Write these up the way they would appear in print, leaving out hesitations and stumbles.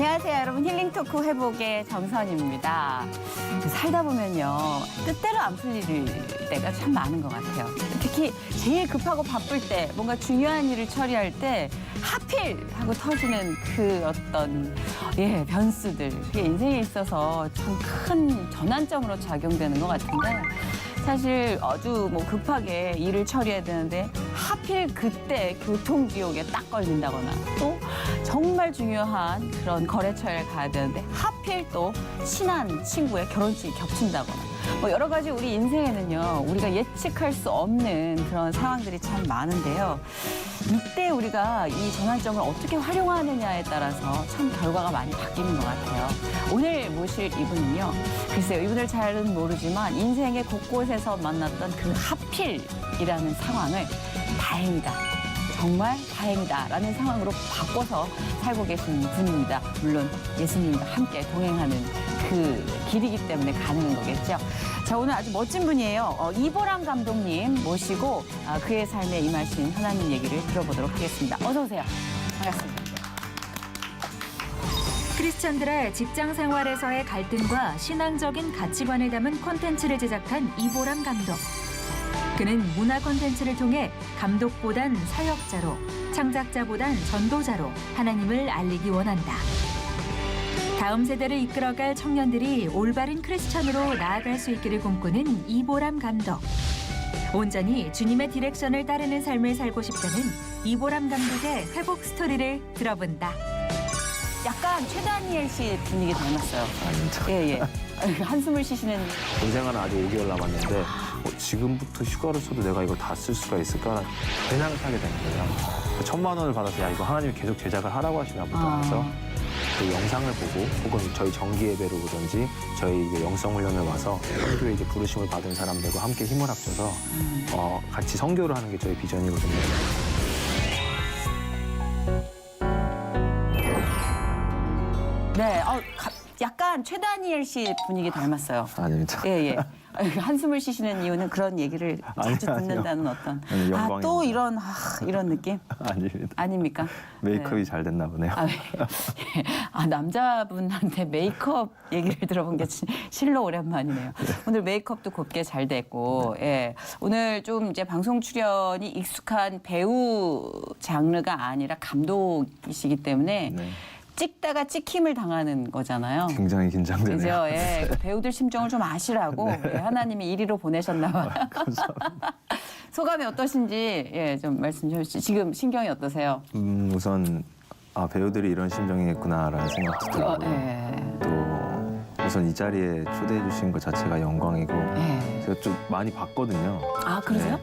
안녕하세요, 여러분. 힐링 토크 회복의 정선입니다. 살다 보면요, 뜻대로 안 풀릴 때가 참 많은 것 같아요. 특히 제일 급하고 바쁠 때, 뭔가 중요한 일을 처리할 때 하필 하고 터지는 그 어떤 변수들, 그게 인생에 있어서 참 큰 전환점으로 작용되는 것 같은데, 사실 아주 급하게 일을 처리해야 되는데 하필 그때 교통지옥에 딱 걸린다거나, 또 정말 중요한 그런 거래처에 가야 되는데 하필 또 친한 친구의 결혼식이 겹친다거나, 여러 가지 우리 인생에는요, 우리가 예측할 수 없는 그런 상황들이 참 많은데요. 이때 우리가 이 전환점을 어떻게 활용하느냐에 따라서 참 결과가 많이 바뀌는 것 같아요. 오늘 모실 이분은요, 글쎄요, 이분을 잘은 모르지만 인생의 곳곳에서 만났던 그 하필이라는 상황을 다행이다, 정말 다행이다라는 상황으로 바꿔서 살고 계신 분입니다. 물론 예수님과 함께 동행하는 그 길이기 때문에 가능한 거겠죠. 자, 오늘 아주 멋진 분이에요. 이보람 감독님 모시고 그의 삶에 임하신 하나님 얘기를 들어보도록 하겠습니다. 어서 오세요. 반갑습니다. 크리스천들의 직장 생활에서의 갈등과 신앙적인 가치관을 담은 콘텐츠를 제작한 이보람 감독. 그는 문화 콘텐츠를 통해 감독보단 사역자로, 창작자보단 전도자로 하나님을 알리기 원한다. 다음 세대를 이끌어갈 청년들이 올바른 크리스천으로 나아갈 수 있기를 꿈꾸는 이보람 감독. 온전히 주님의 디렉션을 따르는 삶을 살고 싶다는 이보람 감독의 회복 스토리를 들어본다. 약간 최다니엘 씨 분위기 닮았어요. 진짜. 예. 한숨을 쉬시는. 인생은 아직 5개월 남았는데 지금부터 휴가를 써도 내가 이걸 다 쓸 수가 있을까? 그냥 사게 된 거예요. 1,000만 원을 받아서 야, 이거 하나님이 계속 제작을 하라고 하시나 보다 해서 그 영상을 보고, 혹은 저희 정기 예배로 오든지 저희 이제 영성 훈련을 와서 선교에 이제 부르심을 받은 사람들과 함께 힘을 합쳐서 같이 선교를 하는 게 저희 비전이거든요. 네, 약간 최다니엘 씨 분위기 닮았어요. 아닙니다. 예. 한숨을 쉬시는 이유는 그런 얘기를 자주 듣는다는 어떤. 아니, 영광입니다. 또 이런 느낌? 아닙니다. 아닙니까? 메이크업이 네. 잘 됐나 보네요. 남자분한테 메이크업 얘기를 들어본 게 실로 오랜만이네요. 오늘 메이크업도 곱게 잘 됐고, 예. 오늘 좀 이제 방송 출연이 익숙한 배우 장르가 아니라 감독이시기 때문에 네. 찍다가 찍힘을 당하는 거잖아요. 굉장히 긴장되네요. 그죠? 예. 그 배우들 심정을 좀 아시라고 네. 하나님이 이리로 보내셨나 봐요. 감사합니다. 소감이 어떠신지 좀 말씀 좀 해주시죠. 지금 신경이 어떠세요? 우선 배우들이 이런 심정이겠구나라는 생각도 들고, 또 우선 이 자리에 초대해 주신 것 자체가 영광이고, 제가 좀 많이 봤거든요. 아, 그러세요?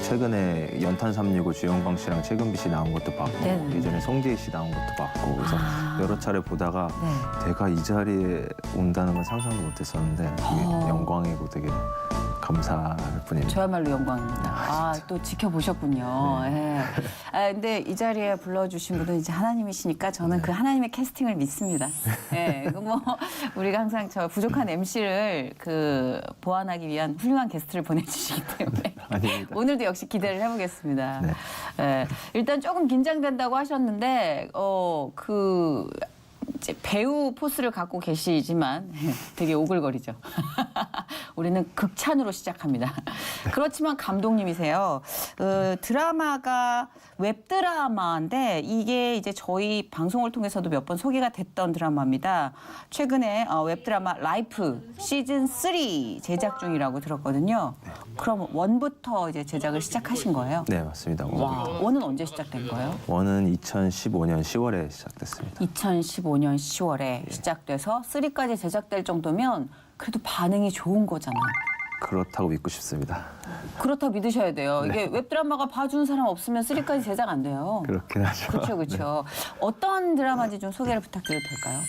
최근에 연탄 365 주영광 씨랑 최근비 씨 나온 것도 봤고, 네네. 예전에 송재희 씨 나온 것도 봤고, 그래서 여러 차례 보다가 내가 이 자리에 온다는 건 상상도 못했었는데 되게 영광이고 되게 감사할 뿐입니다. 저야말로 영광입니다. 또 지켜보셨군요. 네. 예. 근데 이 자리에 불러주신 분은 이제 하나님이시니까 저는 그 하나님의 캐스팅을 믿습니다. 예. 우리가 항상 저 부족한 MC를 보완하기 위한 훌륭한 게스트를 보내주시기 때문에. 아닙니다. 오늘도 역시 기대를 해보겠습니다. 네. 예. 일단 조금 긴장된다고 하셨는데, 이제 배우 포스를 갖고 계시지만 되게 오글거리죠. 우리는 극찬으로 시작합니다. 그렇지만 감독님이세요. 드라마가 웹드라마인데 이게 이제 저희 방송을 통해서도 몇 번 소개가 됐던 드라마입니다. 최근에 웹드라마 라이프 시즌 3 제작 중이라고 들었거든요. 그럼 원부터 이제 제작을 시작하신 거예요? 네, 맞습니다. 원은 언제 시작된 거예요? 원은 2015년 10월에 시작됐습니다. 2015년 10월에 시작돼서 3까지 제작될 정도면 그래도 반응이 좋은 거잖아요. 그렇다고 믿고 싶습니다. 그렇다고 믿으셔야 돼요. 네. 이게 웹드라마가 봐주는 사람 없으면 3까지 제작 안 돼요. 그렇긴 하죠. 그렇죠. 어떤 드라마인지 좀 소개를 부탁드려도 될까요?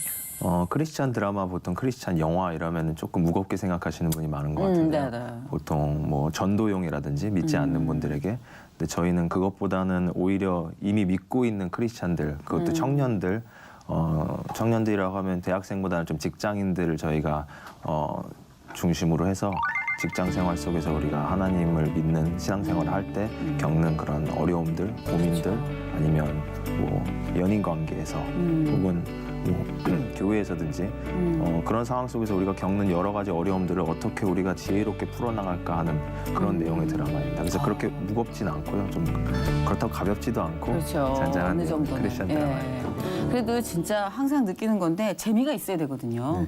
크리스찬 드라마, 보통 크리스찬 영화 이러면 조금 무겁게 생각하시는 분이 많은 것 같은데요. 네네. 보통 뭐 전도용이라든지 믿지 않는 분들에게. 근데 저희는 그것보다는 오히려 이미 믿고 있는 크리스찬들, 그것도 청년들, 청년들이라고 하면 대학생보다는 좀 직장인들을 저희가 중심으로 해서 직장 생활 속에서 우리가 하나님을 믿는 신앙생활을 할 때 겪는 그런 어려움들, 고민들, 아니면 뭐 연인 관계에서 혹은 뭐 교회에서든지 그런 상황 속에서 우리가 겪는 여러 가지 어려움들을 어떻게 우리가 지혜롭게 풀어나갈까 하는 그런 내용의 드라마입니다. 그래서 그렇게 무겁진 않고요. 좀 그렇다고 가볍지도 않고 그렇죠. 잔잔한 어느 내용의 정도는. 크리스천 예. 드라마입니다. 그래도 진짜 항상 느끼는 건데 재미가 있어야 되거든요.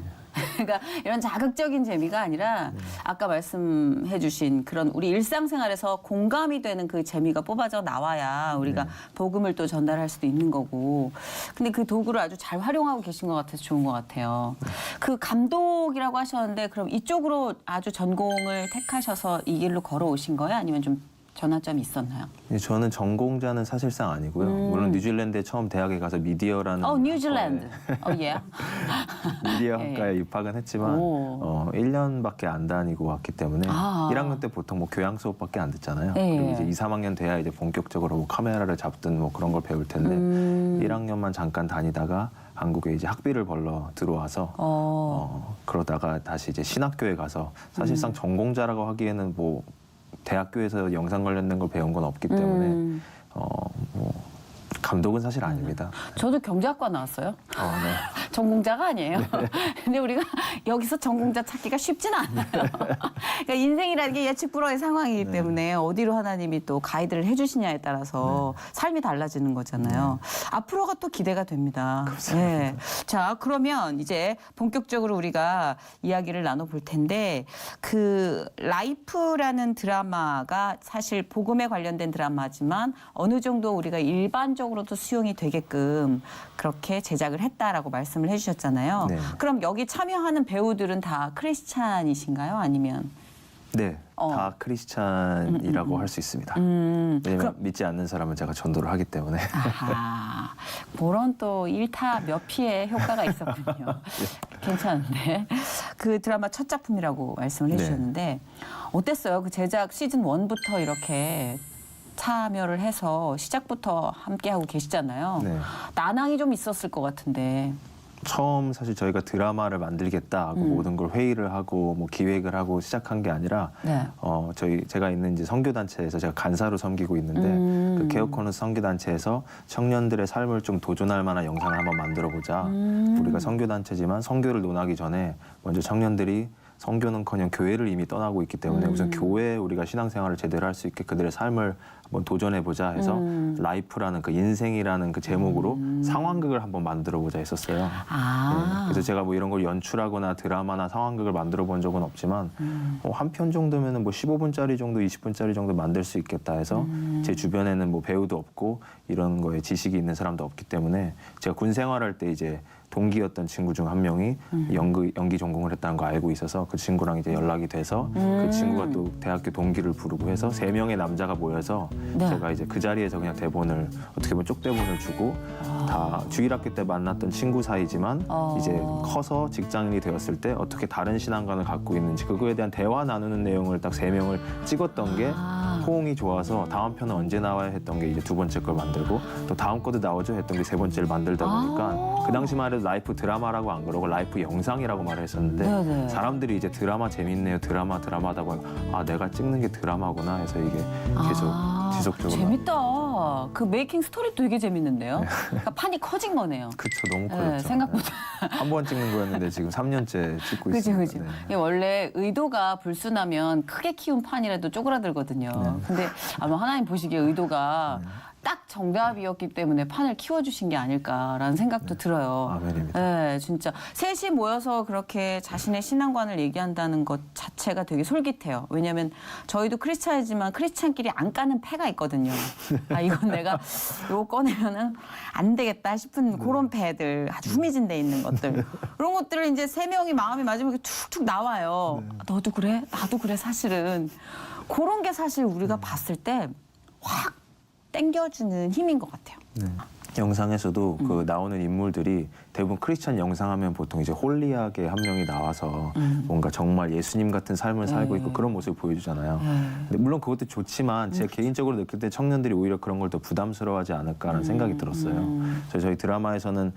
그러니까 이런 자극적인 재미가 아니라 아까 말씀해주신 그런 우리 일상생활에서 공감이 되는 그 재미가 뽑아져 나와야 우리가 복음을 또 전달할 수도 있는 거고. 근데 그 도구를 아주 잘 활용하고 계신 것 같아서 좋은 것 같아요. 그 감독이라고 하셨는데 그럼 이쪽으로 아주 전공을 택하셔서 이 길로 걸어오신 거예요? 아니면 좀 전환점이 있었나요? 저는 전공자는 사실상 아니고요. 물론 뉴질랜드에 처음 대학에 가서 미디어라는 뉴질랜드. 예. 미디어 학과에 입학은 했지만 오. 1년밖에 안 다니고 왔기 때문에 아. 1학년 때 보통 뭐 교양 수업밖에 안 듣잖아요. 예. 그리고 이제 2, 3학년 돼야 이제 본격적으로 뭐 카메라를 잡든 뭐 그런 걸 배울 텐데 1학년만 잠깐 다니다가 한국에 이제 학비를 벌러 들어와서 그러다가 다시 이제 신학교에 가서 사실상 전공자라고 하기에는 뭐 대학교에서 영상 관련된 걸 배운 건 없기 때문에 뭐 감독은 사실 아닙니다. 저도 경제학과 나왔어요. 네. 전공자가 아니에요. 근데 우리가 여기서 전공자 찾기가 쉽진 않아요. 그러니까 인생이라는 게 예측 불허의 상황이기 때문에 어디로 하나님이 또 가이드를 해주시냐에 따라서 삶이 달라지는 거잖아요. 앞으로가 또 기대가 됩니다. 네. 자, 그러면 이제 본격적으로 우리가 이야기를 나눠볼 텐데 그 라이프라는 드라마가 사실 복음에 관련된 드라마지만 어느 정도 우리가 일반적으로도 수용이 되게끔 그렇게 제작을 했다라고 말씀을 해주셨잖아요. 네. 그럼 여기 참여하는 배우들은 다 크리스찬이신가요? 아니면? 네, 다 크리스찬이라고 할 수 있습니다. 왜냐면 믿지 않는 사람은 제가 전도를 하기 때문에. 아하, 그런 또 일타 몇 피의 효과가 있었군요. 괜찮은데. 그 드라마 첫 작품이라고 말씀을 해주셨는데 어땠어요? 그 제작 시즌 1부터 이렇게 참여를 해서 시작부터 함께하고 계시잖아요. 네. 난항이 좀 있었을 것 같은데. 처음 사실 저희가 드라마를 만들겠다 하고 모든 걸 회의를 하고 뭐 기획을 하고 시작한 게 아니라 네. 제가 있는 이제 선교단체에서 제가 간사로 섬기고 있는데 그 케어코너스 선교단체에서 청년들의 삶을 좀 도전할 만한 영상을 한번 만들어 보자. 우리가 선교단체지만 선교를 논하기 전에 먼저 청년들이 선교는커녕 교회를 이미 떠나고 있기 때문에 우선 교회에 우리가 신앙생활을 제대로 할 수 있게 그들의 삶을 한번 도전해보자 해서 라이프라는 그 인생이라는 그 제목으로 상황극을 한번 만들어보자 했었어요. 아. 그래서 제가 뭐 이런 걸 연출하거나 드라마나 상황극을 만들어 본 적은 없지만 한 편 정도면은 뭐 15분짜리 정도, 20분짜리 정도 만들 수 있겠다 해서 제 주변에는 뭐 배우도 없고 이런 거에 지식이 있는 사람도 없기 때문에 제가 군 생활할 때 이제 동기였던 친구 중 한 명이 연기 전공을 했다는 거 알고 있어서 그 친구랑 이제 연락이 돼서 그 친구가 또 대학교 동기를 부르고 해서 3명의 남자가 모여서 네. 제가 이제 그 자리에서 그냥 대본을 어떻게 보면 쪽대본을 주고 다 주일학교 때 만났던 친구 사이지만 이제 커서 직장인이 되었을 때 어떻게 다른 신앙관을 갖고 있는지 그거에 대한 대화 나누는 내용을 딱 3명을 찍었던 게 호응이 좋아서 다음 편은 언제 나와야 했던 게 이제 2번째 걸 만들고 또 다음 거도 나오죠 했던 게 3번째를 만들다 보니까 그 당시만 해도 라이프 드라마라고 안 그러고 라이프 영상이라고 말을 했었는데 네네. 사람들이 이제 드라마 재밌네요 드라마다고 하고 내가 찍는 게 드라마구나 해서 이게 계속 지속적으로 재밌다. 그 메이킹 스토리 되게 재밌는데요. 그러니까 판이 커진 거네요. 그쵸 너무 네, 커졌죠. 생각보다. 한 번 찍는 거였는데 지금 3년째 찍고 그죠, 있습니다. 그죠. 이게 원래 의도가 불순하면 크게 키운 판이라도 쪼그라들거든요. 근데 아마 하나님 보시기에 의도가 딱 정답이었기 때문에 판을 키워주신 게 아닐까라는 생각도 들어요. 아멘입니다. 네, 진짜 셋이 모여서 그렇게 자신의 신앙관을 얘기한다는 것 자체가 되게 솔깃해요. 왜냐하면 저희도 크리스찬이지만 크리스찬끼리 안 까는 패가 있거든요. 아 이건 내가 이거 꺼내면은 안 되겠다 싶은 그런 패들, 아주 후미진돼 있는 것들, 그런 것들을 이제 3명이 마음이 맞으면 이렇게 툭툭 나와요. 너도 그래, 나도 그래. 사실은 그런 게 사실 우리가 봤을 때 확 땡겨주는 힘인 것 같아요. 영상에서도 그 나오는 인물들이 대부분 크리스찬 영상하면 보통 이제 홀리하게 한 명이 나와서 뭔가 정말 예수님 같은 삶을 살고 있고 그런 모습을 보여주잖아요. 근데 물론 그것도 좋지만 제 개인적으로 느낄 때 청년들이 오히려 그런 걸 더 부담스러워하지 않을까라는 생각이 들었어요. 그래서 저희 드라마에서는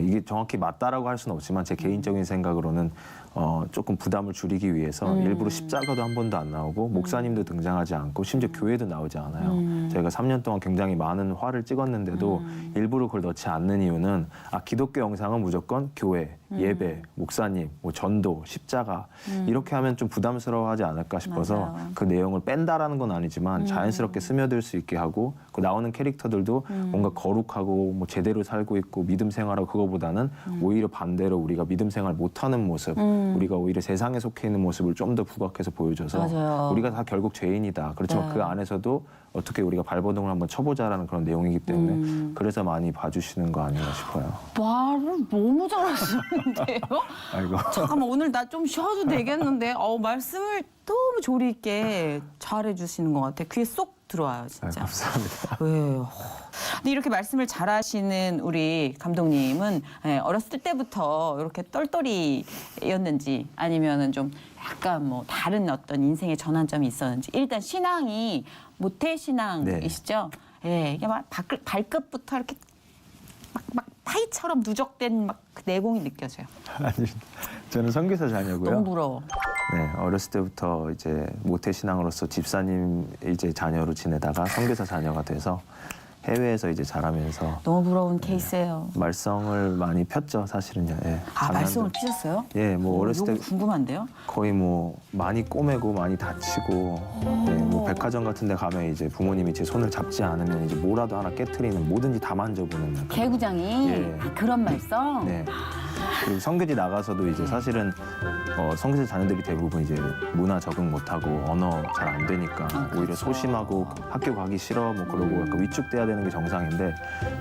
이게 정확히 맞다라고 할 수는 없지만 제 개인적인 생각으로는 조금 부담을 줄이기 위해서 일부러 십자가도 한 번도 안 나오고 목사님도 등장하지 않고 심지어 교회도 나오지 않아요. 저희가 3년 동안 굉장히 많은 화를 찍었는데도 일부러 그걸 넣지 않는 이유는 기독교 영상은 무조건 교회, 예배, 목사님, 뭐 전도, 십자가 이렇게 하면 좀 부담스러워하지 않을까 싶어서 맞아요. 그 내용을 뺀다라는 건 아니지만 자연스럽게 스며들 수 있게 하고 그 나오는 캐릭터들도 뭔가 거룩하고 뭐 제대로 살고 있고 믿음 생활하고 그거보다는 오히려 반대로 우리가 믿음 생활 못하는 모습, 우리가 오히려 세상에 속해 있는 모습을 좀 더 부각해서 보여줘서 맞아요. 우리가 다 결국 죄인이다. 그렇지만 네. 그 안에서도 어떻게 우리가 발버둥을 한번 쳐보자라는 그런 내용이기 때문에 그래서 많이 봐주시는 거 아닌가 싶어요. 말을 너무 잘하시는데요? 아이고. 잠깐만 오늘 나 좀 쉬어도 되겠는데 말씀을 너무 조리 있게 잘해주시는 것 같아요. 귀에 쏙 들어와요 진짜. 감사합니다. 네. 근데 이렇게 말씀을 잘하시는 우리 감독님은 어렸을 때부터 이렇게 똘똘이였는지 아니면은 좀 약간 뭐 다른 어떤 인생의 전환점이 있었는지 일단 신앙이 모태 신앙이시죠? 예, 이게 막 발끝부터 이렇게 막 파이처럼 누적된 막 그 내공이 느껴져요. 아니, 저는 선교사 자녀고요. 너무 부러워. 네, 어렸을 때부터 이제 모태 신앙으로서 집사님 이제 자녀로 지내다가 선교사 자녀가 돼서 해외에서 이제 자라면서 너무 부러운 케이스예요. 말썽을 많이 폈죠, 사실은요. 예. 말썽을 피셨어요? 예, 뭐 어렸을 때 너무 궁금한데요? 거의 뭐 많이 꼬매고 많이 다치고 예, 뭐 백화점 같은 데 가면 이제 부모님이 제 손을 잡지 않으면 이제 뭐라도 하나 깨트리는 뭐든지 다 만져보는 약간 개구장이 예. 그런 말썽? 네. 그리고 선교지 나가서도 이제 사실은 선교사 자녀들이 대부분 이제 문화 적응 못하고 언어 잘 안 되니까 오히려 그렇죠. 소심하고 학교 가기 싫어 뭐 그러고 약간 위축돼야 되는 게 정상인데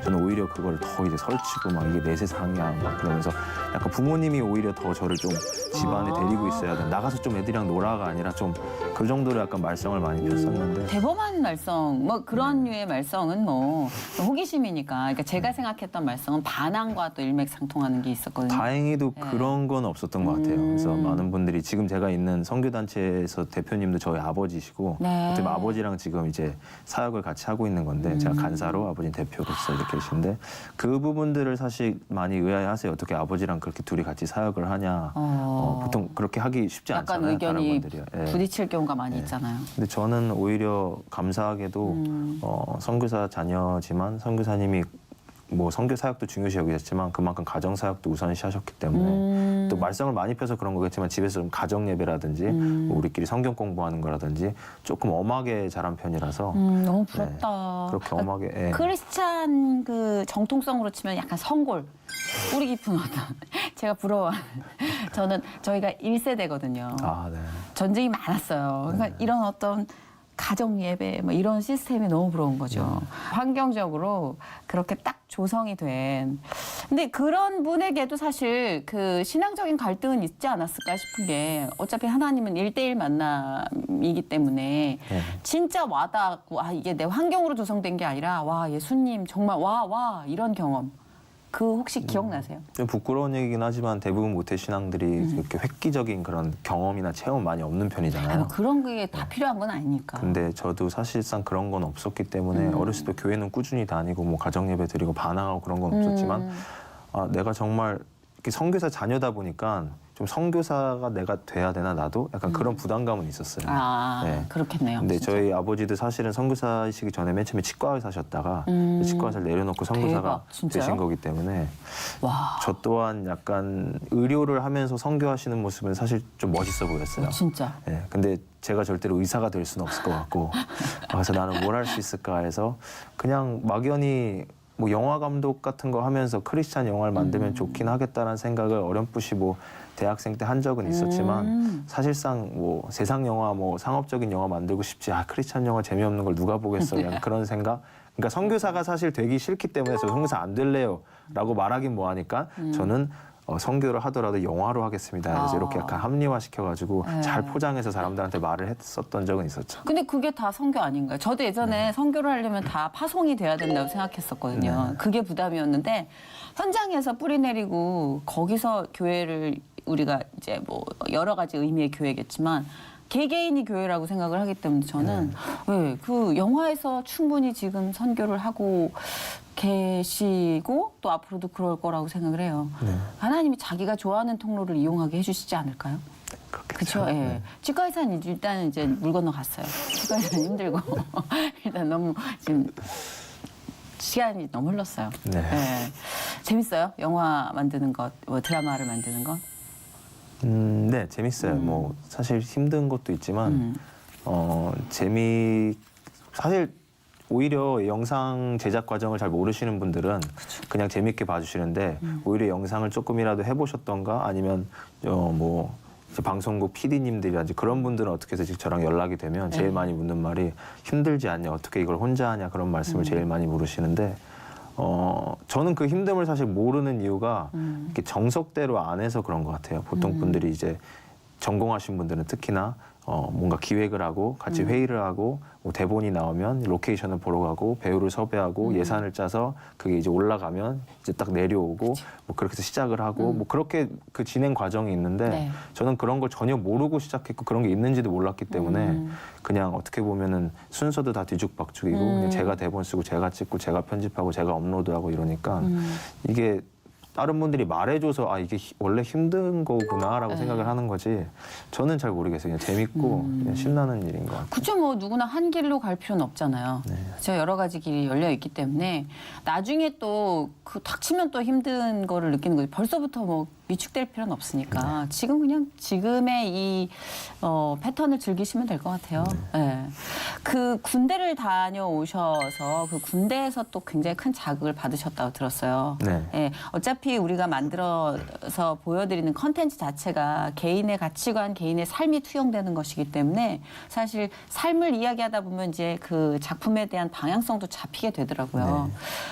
저는 오히려 그걸 더 이제 설치고 막 이게 내 세상이야 막 그러면서 약간 부모님이 오히려 더 저를 좀 집안에 데리고 있어야 돼. 나가서 좀 애들이랑 놀아가 아니라 좀 그 정도로 약간 말썽을 많이 폈었는데 대범한 말썽, 뭐 그런 류의 말썽은 뭐 호기심이니까. 그러니까 제가 생각했던 말썽은 반항과 또 일맥상통하는 게 있었거든요. 다행히도 그런 건 없었던 것 같아요. 그래서 많은 분들이 지금 제가 있는 선교단체에서 대표님도 저희 아버지시고 네. 그때 아버지랑 지금 이제 사역을 같이 하고 있는 건데 제가 간사로 아버지 대표로서 이렇게 계신데 그 부분들을 사실 많이 의아해하세요. 어떻게 아버지랑 그렇게 둘이 같이 사역을 하냐. 보통 그렇게 하기 쉽지 약간 않잖아요. 다른 의견이 분들이요. 예. 부딪힐 경우가 많이 있잖아요. 근데 저는 오히려 감사하게도 선교사 자녀지만 선교사님이 뭐 선교 사역도 중요시 여기셨지만 그만큼 가정 사역도 우선시 하셨기 때문에 또 말썽을 많이 펴서 그런 거겠지만 집에서 좀 가정 예배라든지 뭐 우리끼리 성경 공부하는 거라든지 조금 엄하게 자란 편이라서 너무 부럽다. 그렇게 엄하게 예. 크리스찬 그 정통성으로 치면 약간 성골, 뿌리 깊은 어떤 제가 부러워하는 저희가 1세대거든요. 아, 네. 전쟁이 많았어요. 그러니까 이런 어떤 가정 예배 뭐 이런 시스템이 너무 부러운 거죠. 환경적으로 그렇게 딱 조성이 된. 근데 그런 분에게도 사실 그 신앙적인 갈등은 있지 않았을까 싶은 게 어차피 하나님은 1대1 만남이기 때문에 진짜 와닿고 이게 내 환경으로 조성된 게 아니라 와 예수님 정말 와 이런 경험. 그 혹시 기억나세요? 좀 부끄러운 얘기긴 하지만 대부분 모태 신앙들이 이렇게 획기적인 그런 경험이나 체험 많이 없는 편이잖아요. 뭐 그런 게 다 필요한 건 아니니까. 근데 저도 사실상 그런 건 없었기 때문에 어렸을 때 교회는 꾸준히 다니고 뭐 가정 예배 드리고 반항하고 그런 건 없었지만 내가 정말 이렇게 선교사 자녀다 보니까 좀 선교사가 내가 돼야 되나 나도 약간 그런 부담감은 있었어요. 네. 그렇겠네요. 근데 진짜. 저희 아버지도 사실은 선교사이시기 전에 맨 처음에 치과 의사셨다가 치과 의사를 내려놓고 선교사가 대박, 진짜요? 되신 거기 때문에 와, 저 또한 약간 의료를 하면서 선교하시는 모습은 사실 좀 멋있어 보였어요. 진짜. 네, 근데 제가 절대로 의사가 될 수는 없을 것 같고 그래서 나는 뭘 할 수 있을까 해서 그냥 막연히 뭐 영화 감독 같은 거 하면서 크리스찬 영화를 만들면 좋긴 하겠다는 생각을 어렴풋이 뭐 대학생 때 한 적은 있었지만 사실상 뭐 세상 영화 뭐 상업적인 영화 만들고 싶지 크리스찬 영화 재미없는 걸 누가 보겠어 약간 그런 생각. 그러니까 선교사가 사실 되기 싫기 때문에 저 선교사 안 될래요라고 말하긴 뭐하니까 저는 선교를 하더라도 영화로 하겠습니다. 그래서 이렇게 약간 합리화시켜가지고 잘 포장해서 사람들한테 말을 했었던 적은 있었죠. 근데 그게 다 선교 아닌가요? 저도 예전에 선교를 하려면 다 파송이 돼야 된다고 생각했었거든요. 그게 부담이었는데 현장에서 뿌리 내리고 거기서 교회를 우리가 이제 뭐 여러 가지 의미의 교회겠지만 개개인이 교회라고 생각을 하기 때문에 저는 그 영화에서 충분히 지금 선교를 하고 계시고 또 앞으로도 그럴 거라고 생각을 해요. 하나님이 자기가 좋아하는 통로를 이용하게 해주시지 않을까요? 그렇죠. 예. 치과 의사는 일단 이제 물 건너 갔어요. 치과 의사는 힘들고 일단 너무 지금 시간이 너무 흘렀어요. 네. 네. 재밌어요? 영화 만드는 것, 뭐 드라마를 만드는 것? 네, 재밌어요. 뭐 사실 힘든 것도 있지만 사실 오히려 영상 제작 과정을 잘 모르시는 분들은 그냥 재밌게 봐주시는데 오히려 영상을 조금이라도 해보셨던가 아니면 뭐 이제 방송국 PD님들이라든지 그런 분들은 어떻게 해서 저랑 연락이 되면 제일 많이 묻는 말이 힘들지 않냐, 어떻게 이걸 혼자 하냐 그런 말씀을 제일 많이 물으시는데 저는 그 힘듦을 사실 모르는 이유가 이렇게 정석대로 안 해서 그런 것 같아요. 보통 분들이 이제 전공하신 분들은 특히나 뭔가 기획을 하고 같이 회의를 하고 뭐 대본이 나오면 로케이션을 보러 가고 배우를 섭외하고 예산을 짜서 그게 이제 올라가면 이제 딱 내려오고 뭐 그렇게 해서 시작을 하고 뭐 그렇게 그 진행 과정이 있는데 네. 저는 그런 걸 전혀 모르고 시작했고 그런 게 있는지도 몰랐기 때문에 그냥 어떻게 보면은 순서도 다 뒤죽박죽이고 그냥 제가 대본 쓰고 제가 찍고 제가 편집하고 제가 업로드하고 이러니까 이게 다른 분들이 말해줘서 아 이게 원래 힘든 거구나라고 생각을 하는 거지 저는 잘 모르겠어요. 그냥 재밌고 그냥 신나는 일인 것 같아요. 그쵸, 뭐 누구나 한 길로 갈 필요는 없잖아요. 네. 그쵸, 여러 가지 길이 열려 있기 때문에 나중에 또 그 닥치면 또 힘든 거를 느끼는 거지. 벌써부터 뭐 위축될 필요는 없으니까 지금 그냥 지금의 이 패턴을 즐기시면 될 것 같아요. 네. 그 군대를 다녀오셔서 그 군대에서 또 굉장히 큰 자극을 받으셨다고 들었어요. 네. 예, 어차피 우리가 만들어서 보여드리는 컨텐츠 자체가 개인의 가치관, 개인의 삶이 투영되는 것이기 때문에 사실 삶을 이야기하다 보면 이제 그 작품에 대한 방향성도 잡히게 되더라고요.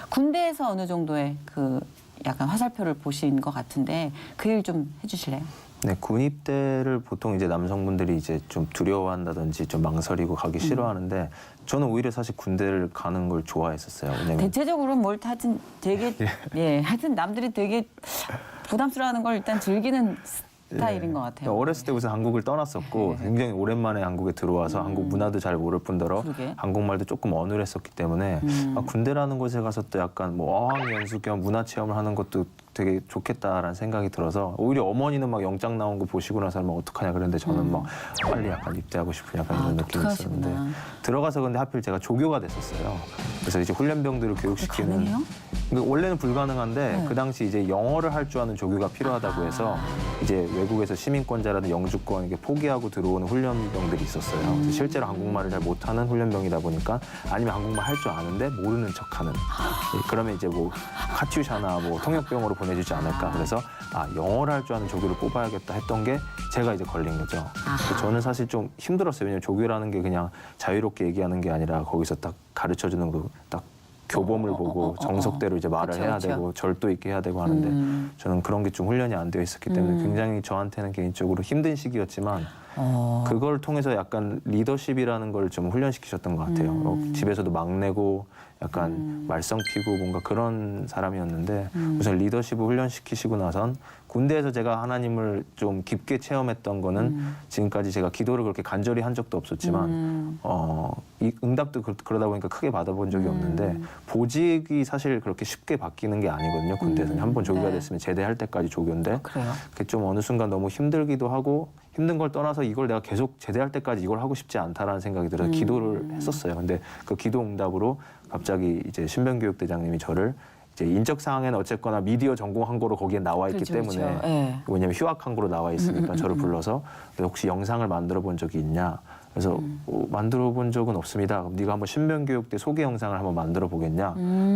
군대에서 어느 정도의 그 약간 화살표를 보신 것 같은데 그 얘기 좀 해주실래요? 네, 군입대를 보통 이제 남성분들이 이제 좀 두려워한다든지 좀 망설이고 가기 싫어하는데 저는 오히려 사실 군대를 가는 걸 좋아했었어요. 왜냐면 대체적으로 뭘 하든 되게 예, 하여튼 남들이 되게 부담스러워하는 걸 일단 즐기는 스타일인 것 같아요. 어렸을 때 우선 한국을 떠났었고 굉장히 오랜만에 한국에 들어와서 한국 문화도 잘 모를 뿐더러 그러게. 한국말도 조금 어눌했었기 때문에 아, 군대라는 곳에 가서 또 약간 뭐 어학연수 겸 문화 체험을 하는 것도 되게 좋겠다라는 생각이 들어서 오히려 어머니는 막 영장 나온 거 보시고 나서 막 어떡하냐 그랬는데 저는 막 빨리 약간 입대하고 싶은 약간 이런 느낌이 있었는데 독특하시구나. 들어가서 근데 하필 제가 조교가 됐었어요. 그래서 이제 훈련병들을 교육시키는 가능해요? 그러니까 원래는 불가능한데 그 당시 이제 영어를 할 줄 아는 조교가 필요하다고 해서 이제 외국에서 시민권자라든 영주권 이렇게 포기하고 들어오는 훈련병들이 있었어요. 그래서 실제로 한국말을 잘 못하는 훈련병이다 보니까 아니면 한국말 할 줄 아는데 모르는 척하는. 그러면 이제 뭐 카튜샤나 뭐 통역병으로 보내주지 않을까. 그래서 아 영어를 할 줄 아는 조교를 뽑아야겠다 했던 게 제가 이제 걸린 거죠. 그래서 저는 사실 좀 힘들었어요. 왜냐면 조교라는 게 그냥 자유롭게 얘기하는 게 아니라 거기서 딱 가르쳐주는 그 딱 교범을 보고 정석대로 이제 말을 그쵸, 해야 그쵸. 되고 절도 있게 해야 되고 하는데 저는 그런 게 좀 훈련이 안 되어 있었기 때문에 굉장히 저한테는 개인적으로 힘든 시기였지만 그걸 통해서 약간 리더십이라는 걸 좀 훈련시키셨던 것 같아요. 집에서도 막내고 약간 말썽 피고 뭔가 그런 사람이었는데 우선 리더십을 훈련시키시고 나선 군대에서 제가 하나님을 좀 깊게 체험했던 거는 지금까지 제가 기도를 그렇게 간절히 한 적도 없었지만 이 응답도 그러다 보니까 크게 받아본 적이 없는데 보직이 사실 그렇게 쉽게 바뀌는 게 아니거든요. 군대에서는 한번 조교가 네. 됐으면 제대할 때까지 조교인데 그래요? 그게 좀 어느 순간 너무 힘들기도 하고 힘든 걸 떠나서 이걸 내가 계속 제대할 때까지 이걸 하고 싶지 않다라는 생각이 들어서 기도를 했었어요. 근데 그 기도 응답으로 갑자기 이제 신병교육대장님이 저를 이제 인적 사항에는 어쨌거나 미디어 전공한 거로 거기에 나와 있기 그렇죠, 때문에 그렇죠. 예. 왜냐면 휴학한 거로 나와 있으니까 저를 불러서 혹시 영상을 만들어 본 적이 있냐? 그래서 만들어 본 적은 없습니다. 그럼 네가 한번 신병교육대 소개 영상을 한번 만들어 보겠냐?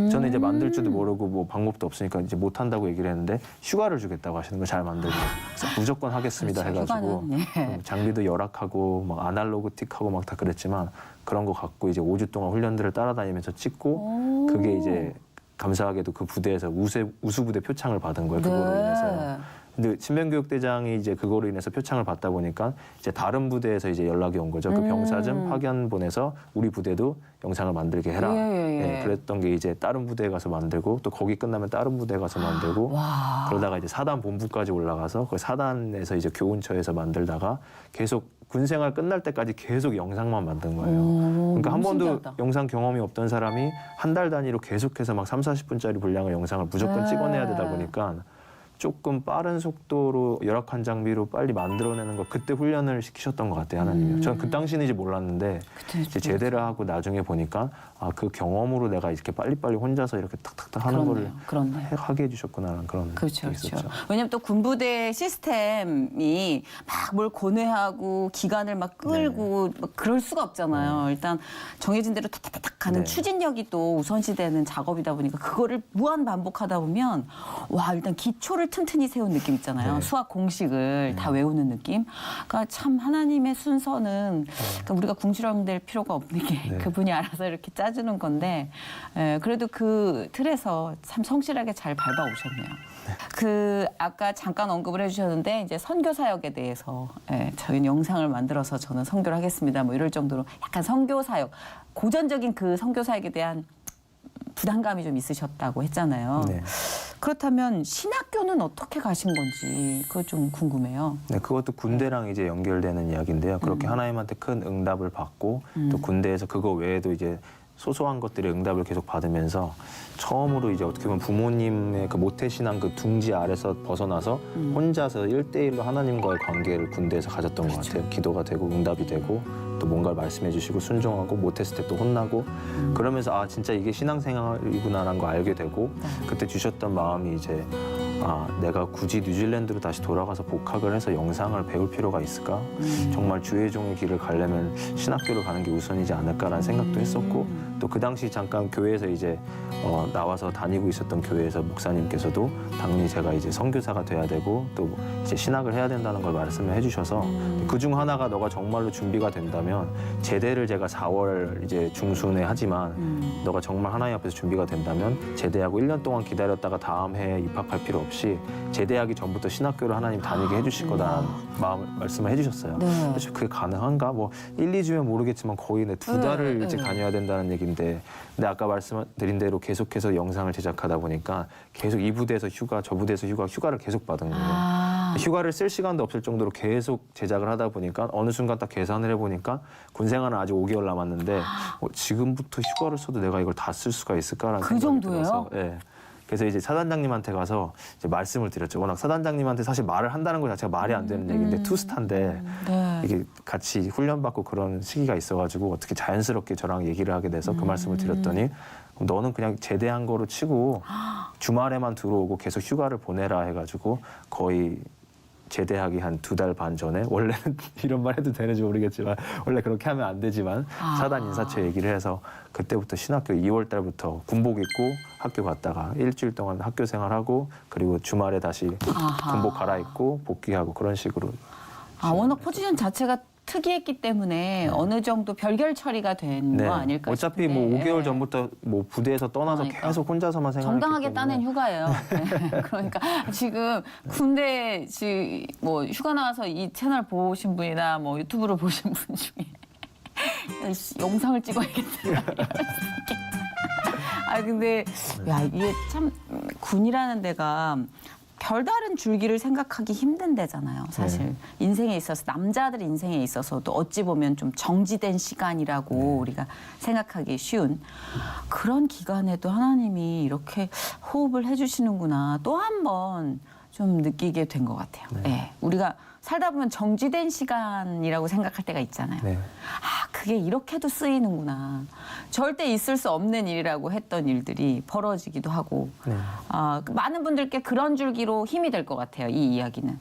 저는 이제 만들 줄도 모르고 뭐 방법도 없으니까 이제 못 한다고 얘기를 했는데 휴가를 주겠다고 하시는 거 잘 만들고 그래서 무조건 하겠습니다 그렇죠, 해가지고 휴가는, 예. 장비도 열악하고 막 아날로그 틱하고 막 다 그랬지만 그런 거 갖고 이제 5주 동안 훈련들을 따라다니면서 찍고 그게 이제 감사하게도 그 부대에서 우수부대 표창을 받은 거예요. 그거로 네. 인해서. 근데 신병교육대장이 이제 그거로 인해서 표창을 받다 보니까 이제 다른 부대에서 이제 연락이 온 거죠. 그 병사 좀 파견 보내서 우리 부대도 영상을 만들게 해라. 예. 그랬던 게 이제 다른 부대에 가서 만들고 또 거기 끝나면 다른 부대에 가서 만들고 와. 그러다가 이제 사단 본부까지 올라가서 그 사단에서 이제 교훈처에서 만들다가 계속 군생활 끝날 때까지 계속 영상만 만든 거예요. 그러니까 한 번도 신기하다. 영상 경험이 없던 사람이 한 달 단위로 계속해서 막 3, 40분짜리 분량의 영상을 무조건 네. 찍어내야 되다 보니까 조금 빠른 속도로 열악한 장비로 빨리 만들어내는 거 그때 훈련을 시키셨던 것 같아요, 하나님이. 저는 그 당시는 이제 몰랐는데 그때 이제 제대를 하고 나중에 보니까 아, 그 경험으로 내가 이렇게 빨리빨리 혼자서 이렇게 탁탁탁 하는 거를 그렇네요. 하게 해주셨구나라는 그런 그렇죠, 게 그렇죠. 있었죠. 왜냐하면 또 군부대 시스템이 막 뭘 고뇌하고 기간을 막 끌고 막 그럴 수가 없잖아요. 일단 정해진 대로 탁탁탁 가는 네. 추진력이 또 우선시되는 작업이다 보니까 그거를 무한 반복하다 보면 와 일단 기초를 튼튼히 세운 느낌 있잖아요. 네. 수학 공식을 다 외우는 느낌. 그러니까 참 하나님의 순서는 그러니까 우리가 궁시렁댈 필요가 없는 게 네. 그분이 알아서 이렇게 짜주는 건데 그래도 그 틀에서 참 성실하게 잘 밟아오셨네요. 그 아까 잠깐 언급을 해주셨는데 이제 선교 사역에 대해서 저희는 영상을 만들어서 저는 선교를 하겠습니다. 뭐 이럴 정도로 약간 선교 사역 고전적인 그 선교 사역에 대한 부담감이 좀 있으셨다고 했잖아요. 네. 그렇다면 신학교는 어떻게 가신 건지 그거 좀 궁금해요. 네, 그것도 군대랑 이제 연결되는 이야기인데요. 그렇게 하나님한테 큰 응답을 받고 또 군대에서 그거 외에도 이제 소소한 것들의 응답을 계속 받으면서 처음으로 이제 어떻게 보면 부모님의 그 모태신앙 그 둥지 아래서 벗어나서 혼자서 1대1로 하나님과의 관계를 군대에서 가졌던 것 같아요. 기도가 되고 응답이 되고 또 뭔가를 말씀해 주시고 순종하고 못했을 때 또 혼나고 그러면서 아 진짜 이게 신앙생활이구나라는 거 알게 되고 그때 주셨던 마음이 이제 아 내가 굳이 뉴질랜드로 다시 돌아가서 복학을 해서 영상을 배울 필요가 있을까? 정말 주의 종의 길을 가려면 신학교를 가는 게 우선이지 않을까라는 생각도 했었고 또 그 당시 잠깐 교회에서 이제 나와서 다니고 있었던 교회에서 목사님께서도 당연히 제가 이제 선교사가 돼야 되고 또 이제 신학을 해야 된다는 걸 말씀을 해주셔서 그중 하나가 너가 정말로 준비가 된다면 제대를 제가 4월 이제 중순에 하지만 너가 정말 하나님 앞에서 준비가 된다면 제대하고 1년 동안 기다렸다가 다음 해에 입학할 필요 없이 제대하기 전부터 신학교를 하나님 다니게 해주실 거다라는 말씀을 해주셨어요. 네. 그래서 그게 가능한가? 뭐 1, 2주면 모르겠지만 거의 2달을 일찍 다녀야 된다는 얘기인데 근데 아까 말씀드린 대로 계속해서 영상을 제작하다 보니까 계속 이 부대에서 휴가, 저 부대에서 휴가를 계속 받은 거예요. 휴가를 쓸 시간도 없을 정도로 계속 제작을 하다 보니까 어느 순간 딱 계산을 해보니까 군생활은 아직 5개월 남았는데 지금부터 휴가를 써도 내가 이걸 다 쓸 수가 있을까라는 그 생각이 정도예요? 들어서 예. 그래서 이제 사단장님한테 가서 이제 말씀을 드렸죠. 워낙 사단장님한테 사실 말을 한다는 것 자체가 말이 안 되는 얘기인데 투스타인데 네. 이게 같이 훈련받고 그런 시기가 있어가지고 어떻게 자연스럽게 저랑 얘기를 하게 돼서 그 말씀을 드렸더니 너는 그냥 제대한 거로 치고 주말에만 들어오고 계속 휴가를 보내라 해가지고 거의 제대하기 한 2달 반 전에 원래는 이런 말 해도 되는지 모르겠지만 원래 그렇게 하면 안 되지만 사단 인사처 얘기를 해서 그때부터 신학교 2월 달부터 군복 입고 학교 갔다가 일주일 동안 학교 생활하고 그리고 주말에 다시 군복 갈아입고 복귀하고 그런 식으로 워낙 포지션 자체가 특이했기 때문에 어느 정도 별결 처리가 된 거 아닐까 어차피 싶은데. 뭐 5개월 전부터 뭐 부대에서 떠나서 그러니까. 계속 혼자서만 생활했기 정당하게 때문에 따낸 휴가예요. 네. 그러니까 지금 군대 뭐 휴가 나와서 이 채널 보신 분이나 뭐 유튜브를 보신 분 중에 영상을 찍어야겠다. 근데 야 이게 참 군이라는 데가 별다른 줄기를 생각하기 힘든 데잖아요. 사실 인생에 있어서 남자들 인생에 있어서도 어찌 보면 좀 정지된 시간이라고 우리가 생각하기 쉬운 그런 기간에도 하나님이 이렇게 호흡을 해주시는구나 또 한 번 좀 느끼게 된 것 같아요. 네. 우리가 살다 보면 정지된 시간이라고 생각할 때가 있잖아요. 네. 그게 이렇게도 쓰이는구나. 절대 있을 수 없는 일이라고 했던 일들이 벌어지기도 하고 네. 많은 분들께 그런 줄기로 힘이 될 것 같아요. 이 이야기는.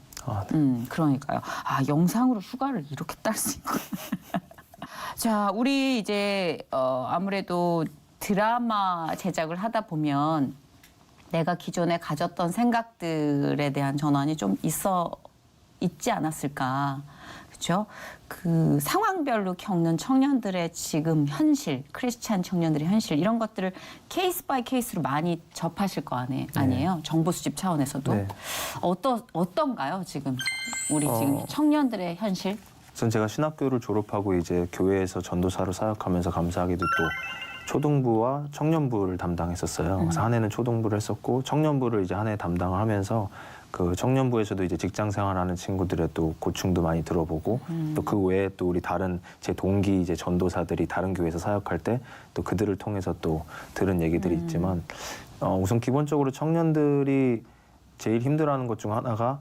네. 그러니까요. 영상으로 휴가를 이렇게 딸 수 있고. 자, 우리 이제 아무래도 드라마 제작을 하다 보면 내가 기존에 가졌던 생각들에 대한 전환이 좀 있지 않았을까. 그렇죠? 그 상황별로 겪는 청년들의 지금 현실, 크리스찬 청년들의 현실 이런 것들을 케이스 바이 케이스로 많이 접하실 거 아니에요? 정보 수집 차원에서도. 네. 어떤가요, 지금? 우리 지금 청년들의 현실? 전 제가 신학교를 졸업하고 이제 교회에서 전도사로 사역하면서 감사하게도 또 초등부와 청년부를 담당했었어요. 그래서 한 해는 초등부를 했었고 청년부를 이제 한 해 담당을 하면서 그 청년부에서도 이제 직장 생활하는 친구들의 또 고충도 많이 들어보고 또 그 외에 또 우리 다른 제 동기 이제 전도사들이 다른 교회에서 사역할 때 또 그들을 통해서 또 들은 얘기들이 있지만 우선 기본적으로 청년들이 제일 힘들어하는 것 중 하나가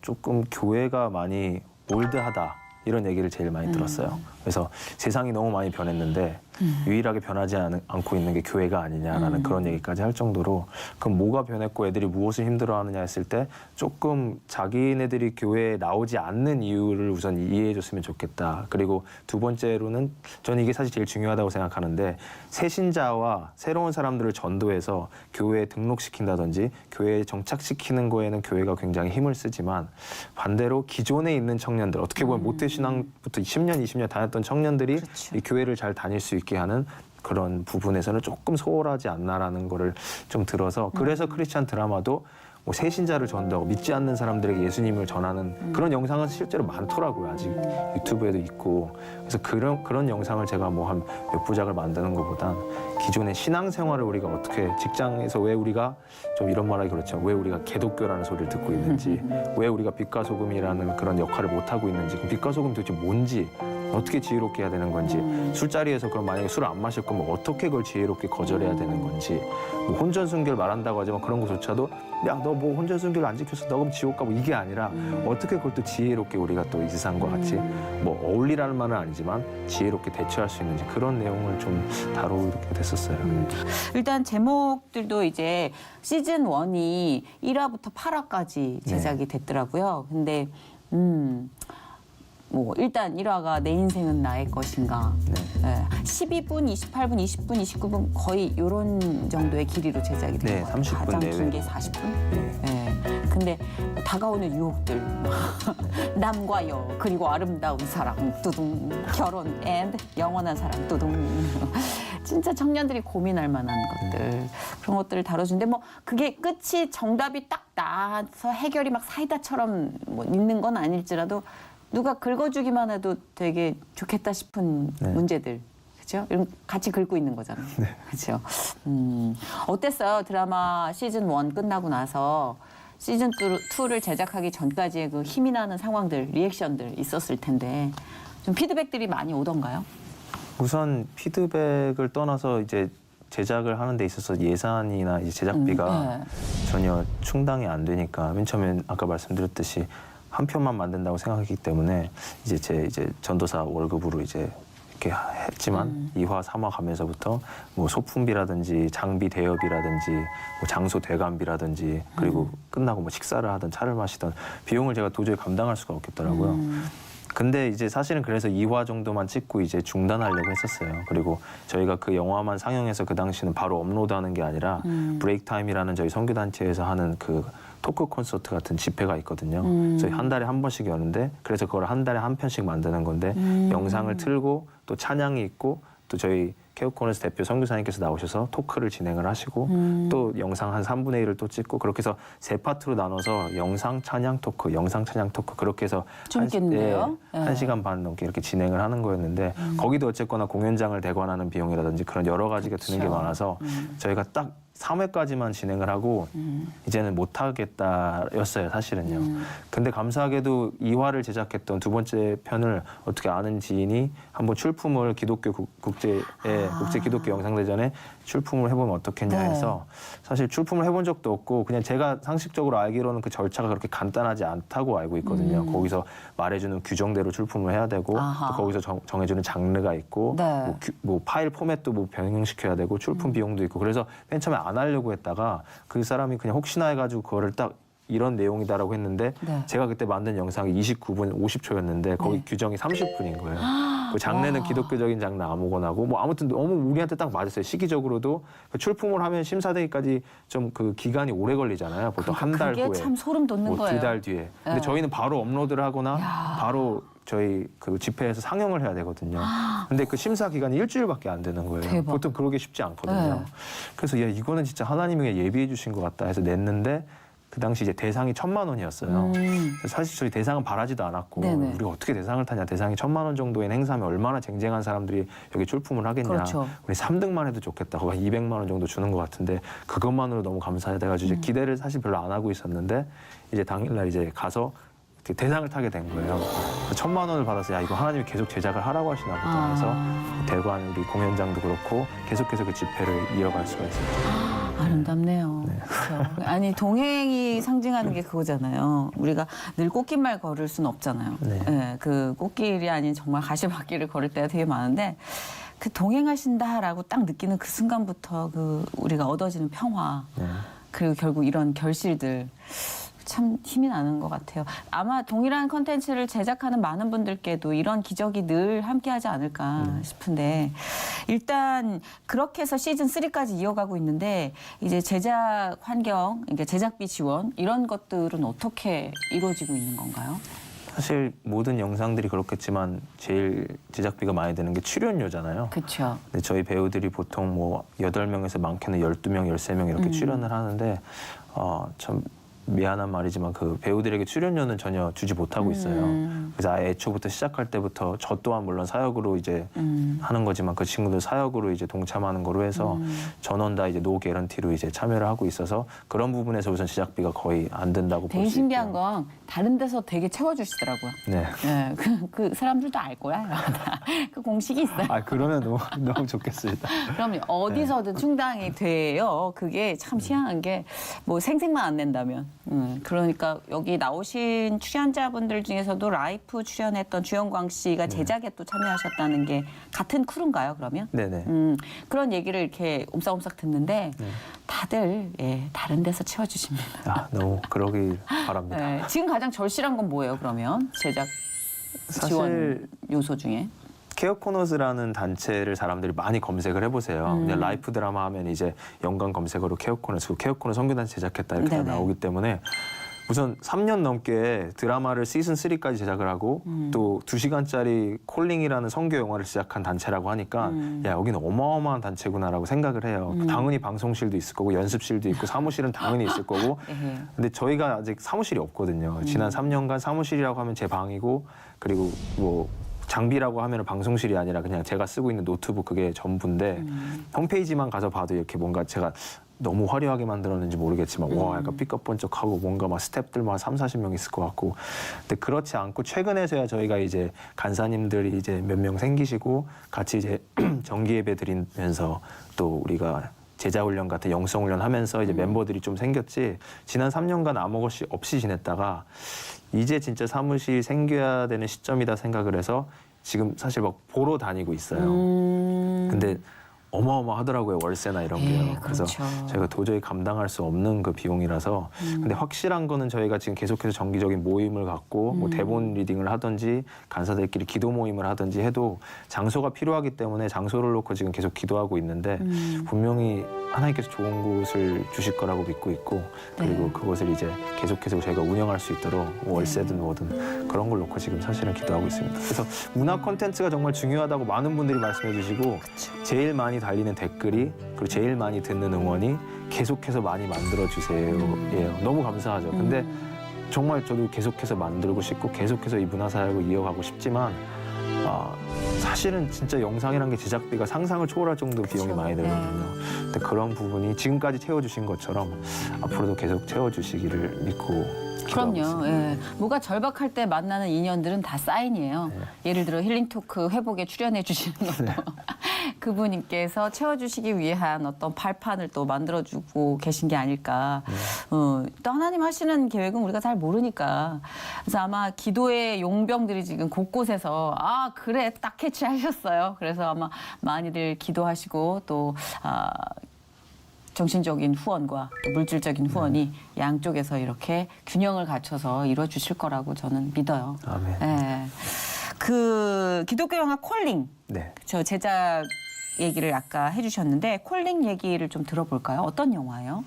조금 교회가 많이 올드하다 이런 얘기를 제일 많이 들었어요. 그래서 세상이 너무 많이 변했는데 유일하게 변하지 않고 있는 게 교회가 아니냐라는 그런 얘기까지 할 정도로 그럼 뭐가 변했고 애들이 무엇을 힘들어하느냐 했을 때 조금 자기네들이 교회에 나오지 않는 이유를 우선 이해해줬으면 좋겠다. 그리고 두 번째로는 저는 이게 사실 제일 중요하다고 생각하는데 새신자와 새로운 사람들을 전도해서 교회에 등록시킨다든지 교회에 정착시키는 거에는 교회가 굉장히 힘을 쓰지만 반대로 기존에 있는 청년들 어떻게 보면 모태신앙부터 10년, 20년 다녔던 청년들이 그렇죠. 이 교회를 잘 다닐 수 있게 하는 그런 부분에서는 조금 소홀하지 않나라는 거를 좀 들어서 그래서 크리스찬 드라마도 뭐 새신자를 전도하고 믿지 않는 사람들에게 예수님을 전하는 그런 영상은 실제로 많더라고요. 아직 유튜브에도 있고. 그래서 그런 영상을 제가 뭐 한 몇 부작을 만드는 것보단 기존의 신앙생활을 우리가 어떻게 직장에서 왜 우리가 좀 이런 말하기 그렇죠. 왜 우리가 개독교라는 소리를 듣고 있는지 왜 우리가 빛과 소금이라는 그런 역할을 못하고 있는지 그럼 빛과 소금 도대체 뭔지 어떻게 지혜롭게 해야 되는 건지 술자리에서 그럼 만약에 술을 안 마실 거면 어떻게 그걸 지혜롭게 거절해야 되는 건지 뭐 혼전순결 말한다고 하지만 그런 것조차도 야 너 뭐 혼전순결 안 지켰어 너 그럼 지옥 가고 이게 아니라 어떻게 그걸 또 지혜롭게 우리가 또 이 세상과 같이 뭐 어울리라는 말은 아니지만 지혜롭게 대처할 수 있는지 그런 내용을 좀 다루게 됐었어요. 일단 제목들도 이제 시즌 1이 1화부터 8화까지 제작이 됐더라고요. 근데 뭐 일단 1화가 내 인생은 나의 것인가. 네. 12분, 28분, 20분, 29분 거의 이런 정도의 길이로 제작이 된 네, 것 같아요. 30분 가장 내외. 긴 게 40분. 네. 네. 근데 뭐 다가오는 유혹들, 남과 여 그리고 아름다운 사랑, 뚜둥, 결혼, 앤 영원한 사랑, 뚜둥. 진짜 청년들이 고민할 만한 것들 그런 것들을 다뤄주는데 뭐 그게 끝이 정답이 딱 나서 해결이 막 사이다처럼 뭐 있는 건 아닐지라도 누가 긁어주기만 해도 되게 좋겠다 싶은 네. 문제들. 그렇죠? 이런 같이 긁고 있는 거잖아요. 그렇죠? 어땠어요? 드라마 시즌 1 끝나고 나서 시즌 2를 제작하기 전까지의 그 힘이 나는 상황들, 리액션들 있었을 텐데 좀 피드백들이 많이 오던가요? 우선 피드백을 떠나서 이제 제작을 하는 데 있어서 예산이나 이제 제작비가 전혀 충당이 안 되니까 맨 처음엔 아까 말씀드렸듯이 한 편만 만든다고 생각했기 때문에 이제 전도사 월급으로 이제 이렇게 했지만 2화, 3화 가면서부터 뭐 소품비라든지 장비 대여비라든지 뭐 장소 대관비라든지 그리고 끝나고 뭐 식사를 하든 차를 마시든 비용을 제가 도저히 감당할 수가 없겠더라고요. 근데 이제 사실은 그래서 2화 정도만 찍고 이제 중단하려고 했었어요. 그리고 저희가 그 영화만 상영해서 그 당시는 바로 업로드하는 게 아니라 브레이크 타임이라는 저희 선교단체에서 하는 그 토크 콘서트 같은 집회가 있거든요. 저희 한 달에 한 번씩 여는데 그래서 그걸 한 달에 한 편씩 만드는 건데 영상을 틀고 또 찬양이 있고 또 저희 케어코너스 대표 선교사님께서 나오셔서 토크를 진행을 하시고 또 영상 한 3분의 1을 또 찍고 그렇게 해서 세 파트로 나눠서 영상 찬양 토크, 영상 찬양 토크 그렇게 해서 재밌겠는데요? 한 시간 반 넘게 이렇게 진행을 하는 거였는데 거기도 어쨌거나 공연장을 대관하는 비용이라든지 그런 여러 가지가 드는 게 많아서 저희가 딱 3회까지만 진행을 하고 이제는 못 하겠다였어요, 사실은요. 근데 감사하게도 2화를 제작했던 두 번째 편을 어떻게 아는 지인이 한번 출품을 기독교 국제 기독교 영상대전에 출품을 해보면 어떻겠냐 해서 사실 출품을 해본 적도 없고 그냥 제가 상식적으로 알기로는 그 절차가 그렇게 간단하지 않다고 알고 있거든요. 거기서 말해주는 규정대로 출품을 해야 되고 또 거기서 정해주는 장르가 있고 네. 뭐 파일 포맷도 뭐 변경시켜야 되고 출품 비용도 있고 그래서 맨 처음에 안 하려고 했다가 그 사람이 그냥 혹시나 해가지고 그거를 딱 이런 내용이다라고 했는데 제가 그때 만든 영상이 29분 50초였는데 거기 규정이 30분인 거예요. 그 장르는 기독교적인 장르 아무거나고 뭐 아무튼 너무 우리한테 딱 맞았어요. 시기적으로도 출품을 하면 심사되기까지 좀 그 기간이 오래 걸리잖아요. 보통 한 달 후에. 그게 참 소름 돋는 뭐 거예요. 2달 뒤에. 근데 저희는 바로 업로드를 하거나 바로 저희 그 집회에서 상영을 해야 되거든요. 근데 그 심사 기간이 일주일밖에 안 되는 거예요. 대박. 보통 그러기 쉽지 않거든요. 네. 그래서 야 이거는 진짜 하나님이 예비해 주신 것 같다 해서 냈는데 그 당시 이제 대상이 1,000만 원이었어요. 사실 저희 대상은 바라지도 않았고 네네. 우리가 어떻게 대상을 타냐. 대상이 1,000만 원 정도인 행사면 얼마나 쟁쟁한 사람들이 여기 출품을 하겠냐. 그렇죠. 우리 3등만 해도 좋겠다. 거기 200만 원 정도 주는 것 같은데 그것만으로 너무 감사해가지고 이제 기대를 사실 별로 안 하고 있었는데 이제 당일날 이제 가서 대상을 타게 된 거예요. 1,000만 원을 받아서 야 이거 하나님이 계속 제작을 하라고 하시나 보다 해서 대관 우리 공연장도 그렇고 계속해서 그 집회를 이어갈 수가 있었죠. 아름답네요. 그렇죠? 아니 동행이 상징하는 게 그거잖아요. 우리가 늘 꽃길만 걸을 수는 없잖아요. 네. 네, 그 꽃길이 아닌 정말 가시밭길을 걸을 때가 되게 많은데 그 동행하신다라고 딱 느끼는 그 순간부터 그 우리가 얻어지는 평화 네. 그리고 결국 이런 결실들 참 힘이 나는 것 같아요. 아마 동일한 콘텐츠를 제작하는 많은 분들께도 이런 기적이 늘 함께하지 않을까 싶은데 일단 그렇게 해서 시즌 3까지 이어가고 있는데 이제 제작 환경, 이게 제작비 지원 이런 것들은 어떻게 이루어지고 있는 건가요? 사실 모든 영상들이 그렇겠지만 제일 제작비가 많이 드는 게 출연료잖아요. 그렇죠. 근데 저희 배우들이 보통 뭐 8명에서 많게는 12명, 13명 이렇게 출연을 하는데 참 미안한 말이지만 그 배우들에게 출연료는 전혀 주지 못하고 있어요. 그래서 아예 애초부터 시작할 때부터 저 또한 물론 사역으로 이제 하는 거지만 그 친구들 사역으로 이제 동참하는 거로 해서 전원 다 이제 노 개런티로 이제 참여를 하고 있어서 그런 부분에서 우선 제작비가 거의 안 든다고 볼 수 있고요. 되게 신기한 건 다른 데서 되게 채워주시더라고요. 네. 네, 그 사람들도 알 거야. 그 공식이 있어요. 아 그러면 너무 좋겠습니다. 그럼요. 어디서든 충당이 돼요. 그게 참 희한한 게 뭐 생색만 안 낸다면. 그러니까 여기 나오신 출연자분들 중에서도 라이프 출연했던 주영광 씨가 제작에 또 참여하셨다는 게 같은 크루인가요, 그러면? 네네. 그런 얘기를 이렇게 옴싹옴싹 듣는데 다들 다른 데서 채워주십니다. 아, 너무 그러길 바랍니다. 네, 지금 가장 절실한 건 뭐예요, 그러면? 제작 지원 사실 요소 중에? 케어 코너스라는 단체를 사람들이 많이 검색을 해보세요. 그냥 라이프 드라마 하면 이제 연관 검색어로 케어 코너스, 케어 코너 선교단체 제작했다 이렇게 다 네네. 나오기 때문에 우선 3년 넘게 드라마를 시즌 3까지 제작을 하고 또 2시간짜리 콜링이라는 선교 영화를 제작한 단체라고 하니까 야 여기는 어마어마한 단체구나라고 생각을 해요. 당연히 방송실도 있을 거고 연습실도 있고 사무실은 당연히 있을 거고 근데 저희가 아직 사무실이 없거든요. 지난 3년간 사무실이라고 하면 제 방이고 그리고 뭐 장비라고 하면 방송실이 아니라 그냥 제가 쓰고 있는 노트북 그게 전부인데 홈페이지만 가서 봐도 이렇게 뭔가 제가 너무 화려하게 만들었는지 모르겠지만 와 약간 삐까뻔쩍하고 뭔가 막 스태프들만 30-40명 있을 것 같고 근데 그렇지 않고 최근에서야 저희가 이제 간사님들이 이제 몇 명 생기시고 같이 이제 정기 예배 드리면서 또 우리가 제자훈련 같은 영성훈련 하면서 이제 멤버들이 좀 생겼지 지난 3년간 아무것이 없이 지냈다가 이제 진짜 사무실이 생겨야 되는 시점이다 생각을 해서 지금 사실 막 보러 다니고 있어요. 근데 어마어마하더라고요, 월세나 이런 게요. 그래서 그렇죠. 저희가 도저히 감당할 수 없는 그 비용이라서 근데 확실한 거는 저희가 지금 계속해서 정기적인 모임을 갖고 뭐 대본 리딩을 하든지 간사들끼리 기도 모임을 하든지 해도 장소가 필요하기 때문에 장소를 놓고 지금 계속 기도하고 있는데 분명히 하나님께서 좋은 곳을 주실 거라고 믿고 있고 그리고 그곳을 이제 계속해서 저희가 운영할 수 있도록 월세든 뭐든 그런 걸 놓고 지금 사실은 기도하고 있습니다. 그래서 문화 콘텐츠가 정말 중요하다고 많은 분들이 말씀해 주시고 제일 많이 달리는 댓글이 그리고 제일 많이 듣는 응원이 계속해서 많이 만들어 주세요. 예, 너무 감사하죠. 근데 정말 저도 계속해서 만들고 싶고 계속해서 이 문화 사역을 이어가고 싶지만 사실은 진짜 영상이란 게 제작비가 상상을 초월할 정도로 비용이 많이 들거든요. 근데 그런 부분이 지금까지 채워주신 것처럼 앞으로도 계속 채워주시기를 믿고 기도하고 그럼요. 있습니다. 예. 뭐가 절박할 때 만나는 인연들은 다 사인이에요. 예를 들어 힐링토크 회복에 출연해 주시는 것도 그분께서 채워주시기 위한 어떤 발판을 또 만들어주고 계신 게 아닐까. 또 하나님 하시는 계획은 우리가 잘 모르니까. 그래서 아마 기도의 용병들이 지금 곳곳에서 그래 딱 캐치하셨어요. 그래서 아마 많이들 기도하시고 또 정신적인 후원과 또 물질적인 후원이 양쪽에서 이렇게 균형을 갖춰서 이루어 주실 거라고 저는 믿어요. 아멘. 예. 그 기독교 영화 콜링 네. 저 제작 얘기를 아까 해주셨는데 콜링 얘기를 좀 들어볼까요? 어떤 영화예요?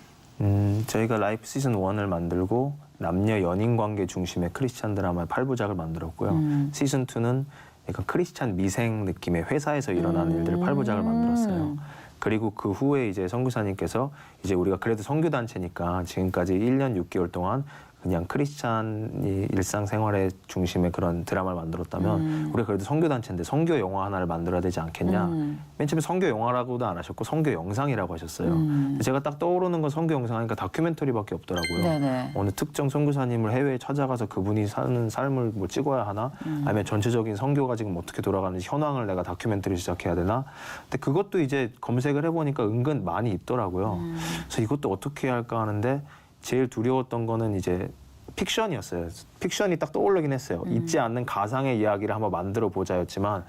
저희가 라이프 시즌 1을 만들고 남녀 연인 관계 중심의 크리스찬 드라마 8부작을 만들었고요. 시즌 2는 약간 크리스찬 미생 느낌의 회사에서 일어나는 일들을 8부작을 만들었어요. 그리고 그 후에 이제 선교사님께서 이제 우리가 그래도 선교단체니까 지금까지 1년 6개월 동안 그냥 크리스찬이 일상생활의 중심의 그런 드라마를 만들었다면 우리가 그래도 선교단체인데 선교 영화 하나를 만들어야 되지 않겠냐. 맨 처음에 선교 영화라고도 안 하셨고 선교 영상이라고 하셨어요. 근데 제가 딱 떠오르는 건 선교 영상 하니까 다큐멘터리밖에 없더라고요. 네네. 어느 특정 선교사님을 해외에 찾아가서 그분이 사는 삶을 뭐 찍어야 하나? 아니면 전체적인 선교가 지금 어떻게 돌아가는지 현황을 내가 다큐멘터리 시작해야 되나? 근데 그것도 이제 검색을 해보니까 은근 많이 있더라고요. 그래서 이것도 어떻게 해야 할까 하는데 제일 두려웠던 거는 이제 픽션이었어요. 픽션이 딱 떠오르긴 했어요. 있지 않는 가상의 이야기를 한번 만들어 보자였지만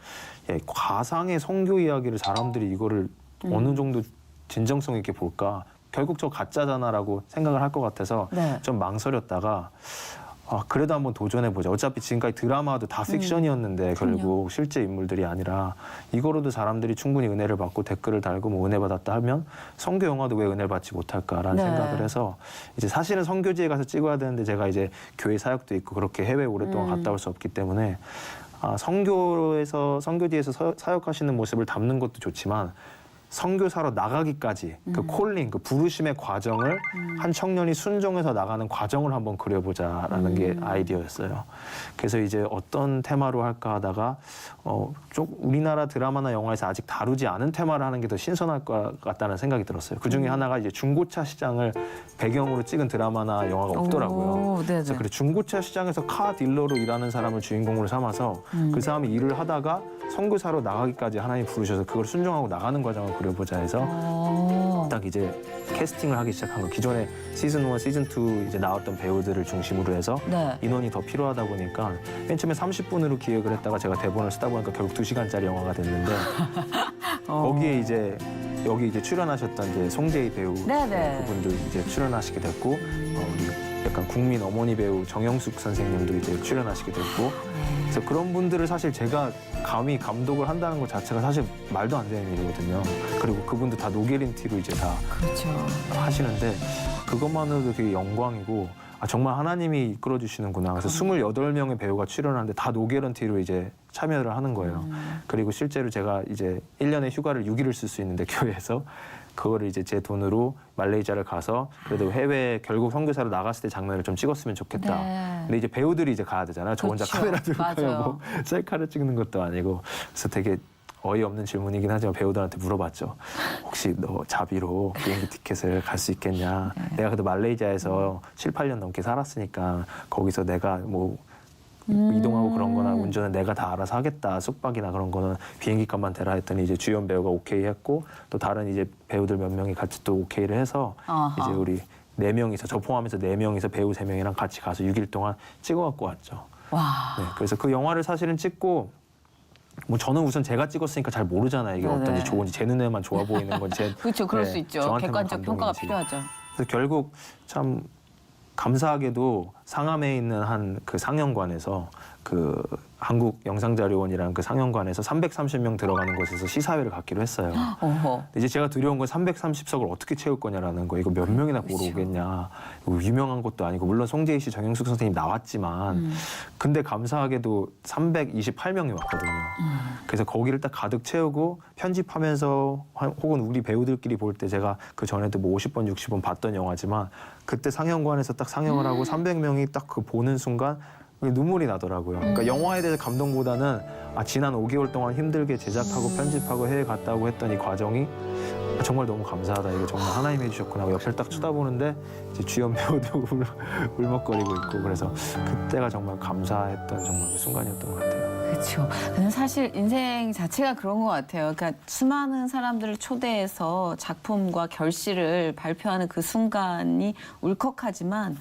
가상의 선교 이야기를 사람들이 이거를 어느 정도 진정성 있게 볼까? 결국 저 가짜잖아라고 생각을 할 것 같아서 네. 좀 망설였다가 그래도 한번 도전해보자. 어차피 지금까지 드라마도 다 픽션이었는데 결국 실제 인물들이 아니라 이거로도 사람들이 충분히 은혜를 받고 댓글을 달고 뭐 은혜 받았다 하면 선교 영화도 왜 은혜를 받지 못할까라는 네. 생각을 해서 이제 사실은 선교지에 가서 찍어야 되는데 제가 이제 교회 사역도 있고 그렇게 해외 오랫동안 갔다 올 수 없기 때문에 선교지에서 사역하시는 모습을 담는 것도 좋지만 선교사로 나가기까지 그 콜링, 그 부르심의 과정을 한 청년이 순종해서 나가는 과정을 한번 그려보자라는 게 아이디어였어요. 그래서 이제 어떤 테마로 할까 하다가 좀 우리나라 드라마나 영화에서 아직 다루지 않은 테마를 하는 게 더 신선할 것 같다는 생각이 들었어요. 그 중에 하나가 이제 중고차 시장을 배경으로 찍은 드라마나 영화가 없더라고요. 오, 네네. 그래서 중고차 시장에서 카 딜러로 일하는 사람을 주인공으로 삼아서 그 사람이 일을 하다가 선교사로 나가기까지 하나님 부르셔서 그걸 순종하고 나가는 과정을 그려보자 해서 딱 이제 캐스팅을 하기 시작한 거. 기존에 시즌 1, 시즌 2 이제 나왔던 배우들을 중심으로 해서 네. 인원이 더 필요하다 보니까 맨 처음에 30분으로 기획을 했다가 제가 대본을 쓰다 보니까 결국 2시간짜리 영화가 됐는데 거기에 이제 여기 이제 출연하셨던 이제 송재희 배우 네네. 그분도 이제 출연하시게 됐고 우리 약간 국민 어머니 배우 정영숙 선생님도 이제 출연하시게 됐고 그래서 그런 분들을 사실 제가 감히 감독을 한다는 것 자체가 사실 말도 안 되는 일이거든요. 그리고 그분도 다 노게린 티로 이제 다 그렇죠. 하시는데 그것만으로도 되게 영광이고 정말 하나님이 이끌어 주시는구나. 그래서 28명의 배우가 출연하는데 다 노게런티로 이제 참여를 하는 거예요. 그리고 실제로 제가 이제 1년에 휴가를 6일을 쓸 수 있는데 교회에서 그거를 이제 제 돈으로 말레이시아를 가서 그래도 해외 결국 선교사로 나갔을 때 장면을 좀 찍었으면 좋겠다. 네. 근데 이제 배우들이 이제 가야 되잖아요. 저 혼자 그렇죠. 카메라 들고 맞아요. 가요. 뭐 셀카를 찍는 것도 아니고. 그래서 되게 어이없는 질문이긴 하지만 배우들한테 물어봤죠. 혹시 너 자비로 비행기 티켓을 갈 수 있겠냐. 내가 그래도 말레이시아에서 7, 8년 넘게 살았으니까 거기서 내가 뭐 이동하고 그런 거나 운전은 내가 다 알아서 하겠다. 숙박이나 그런 거는 비행기 값만 대라 했더니 이제 주연 배우가 오케이 했고 또 다른 이제 배우들 몇 명이 같이 또 오케이를 해서 아하. 이제 우리 4명이서 저 포함해서 4명이서 배우 3명이랑 같이 가서 6일 동안 찍어갖고 왔죠. 와. 네, 그래서 그 영화를 사실은 찍고 뭐 저는 우선 제가 찍었으니까 잘 모르잖아요. 이게 네네. 어떤지 좋은지 제 눈에만 좋아 보이는 건지 그렇죠. 그럴 네, 수 있죠. 저한테만 객관적 평가가 감동인지. 필요하죠. 그래서 결국 참 감사하게도 상암에 있는 한 그 상영관에서 그 한국영상자료원이라는 그 상영관에서 330명 들어가는 곳에서 시사회를 갖기로 했어요. 어허. 근데 이제 제가 두려운 건 330석을 어떻게 채울 거냐라는 거. 이거 몇 명이나 보러 그렇죠. 오겠냐. 이거 유명한 것도 아니고 물론 송재희 씨, 정영숙 선생님 나왔지만 근데 감사하게도 328명이 왔거든요. 그래서 거기를 딱 가득 채우고 편집하면서 혹은 우리 배우들끼리 볼 때 제가 그 전에도 뭐 50번, 60번 봤던 영화지만 그때 상영관에서 딱 상영을 하고 300명이 딱 그 보는 순간 눈물이 나더라고요. 그러니까 영화에 대해서 감동보다는 지난 5개월 동안 힘들게 제작하고 편집하고 해외 갔다 오고 했던 이 과정이 정말 너무 감사하다. 이거 정말 하나님 해주셨구나. 옆을 딱 쳐다보는데 이제 주연 배우도 울먹거리고 있고 그래서 그때가 정말 감사했던 정말 그 순간이었던 것 같아요. 그렇죠. 근데 사실 인생 자체가 그런 것 같아요. 그러니까 수많은 사람들을 초대해서 작품과 결실을 발표하는 그 순간이 울컥하지만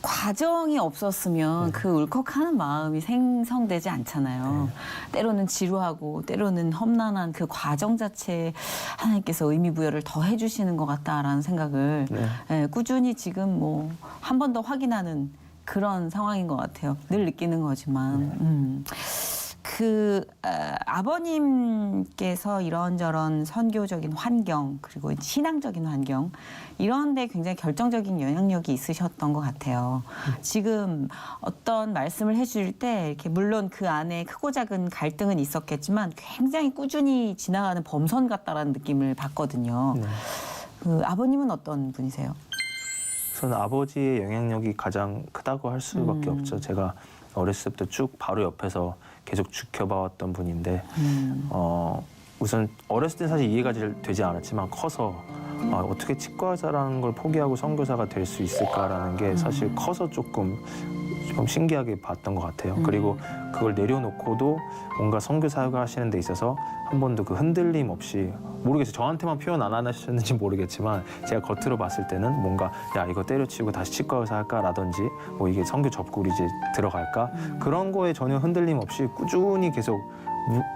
과정이 없었으면 그 울컥하는 마음이 생성되지 않잖아요. 때로는 지루하고 때로는 험난한 그 과정 자체에 하나님께서 의미 부여를 더 해주시는 것 같다라는 생각을 예, 꾸준히 지금 뭐 한 번 더 확인하는 그런 상황인 것 같아요. 늘 느끼는 거지만. 아버님께서 이런저런 선교적인 환경 그리고 신앙적인 환경 이런 데 굉장히 결정적인 영향력이 있으셨던 것 같아요. 지금 어떤 말씀을 해줄 때 이렇게 물론 그 안에 크고 작은 갈등은 있었겠지만 굉장히 꾸준히 지나가는 범선 같다라는 느낌을 받거든요. 그 아버님은 어떤 분이세요? 저는 아버지의 영향력이 가장 크다고 할 수밖에 없죠. 제가 어렸을 때부터 쭉 바로 옆에서 계속 지켜봐왔던 분인데 우선 어렸을 때 사실 이해가 잘 되지 않았지만 커서 어떻게 치과 의사라는 걸 포기하고 선교사가 될 수 있을까라는 게 사실 커서 좀 신기하게 봤던 것 같아요. 그리고 그걸 내려놓고도 뭔가 선교사가 하시는 데 있어서 한 번도 그 흔들림 없이 모르겠어요. 저한테만 표현 안 하셨는지 모르겠지만 제가 겉으로 봤을 때는 뭔가 야 이거 때려치우고 다시 치과 의사 할까라든지 뭐 이게 선교 접고 이제 들어갈까 그런 거에 전혀 흔들림 없이 꾸준히 계속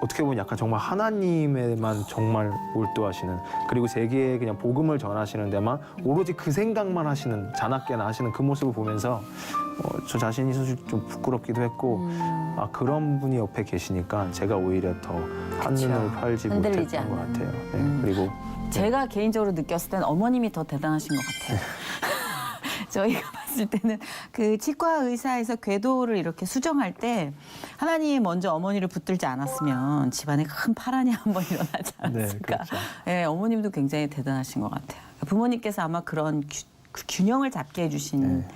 어떻게 보면 약간 정말 하나님에만 정말 몰두하시는 그리고 세계에 그냥 복음을 전하시는 데만 오로지 그 생각만 하시는 자나깨나 하시는 그 모습을 보면서 저 자신이 사실 좀 부끄럽기도 했고 아 그런 분이 옆에 계시니까 제가 오히려 더 한눈을 팔지 흔들리지 못했던 것 않는. 같아요. 네, 그리고 제가 개인적으로 느꼈을 땐 어머님이 더 대단하신 것 같아요. 저희가 봤을 때는 그 치과 의사에서 궤도를 이렇게 수정할 때 하나님이 먼저 어머니를 붙들지 않았으면 집안에 큰 파란이 한번 일어나지 않았을까. 네, 그렇죠. 네, 어머님도 굉장히 대단하신 것 같아요. 부모님께서 아마 그런 그 균형을 잡게 해주신 네.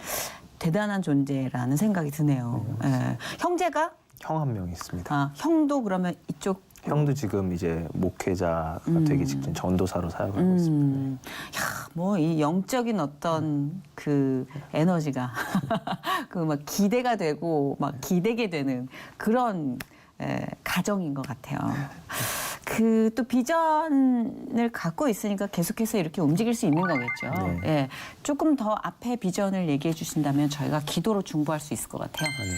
대단한 존재라는 생각이 드네요. 네. 형제가? 형 한 명 있습니다. 아, 형도 그러면 이쪽 형도 지금 이제 목회자가 되기 직전 전도사로 사역을 하고 있습니다. 야, 뭐 이 영적인 어떤 그 에너지가 그 막 기대가 되고 막 기대게 되는 그런 가정인 것 같아요. 그 또 비전을 갖고 있으니까 계속해서 이렇게 움직일 수 있는 거겠죠. 네. 예, 조금 더 앞에 비전을 얘기해 주신다면 저희가 기도로 중보할 수 있을 것 같아요. 네.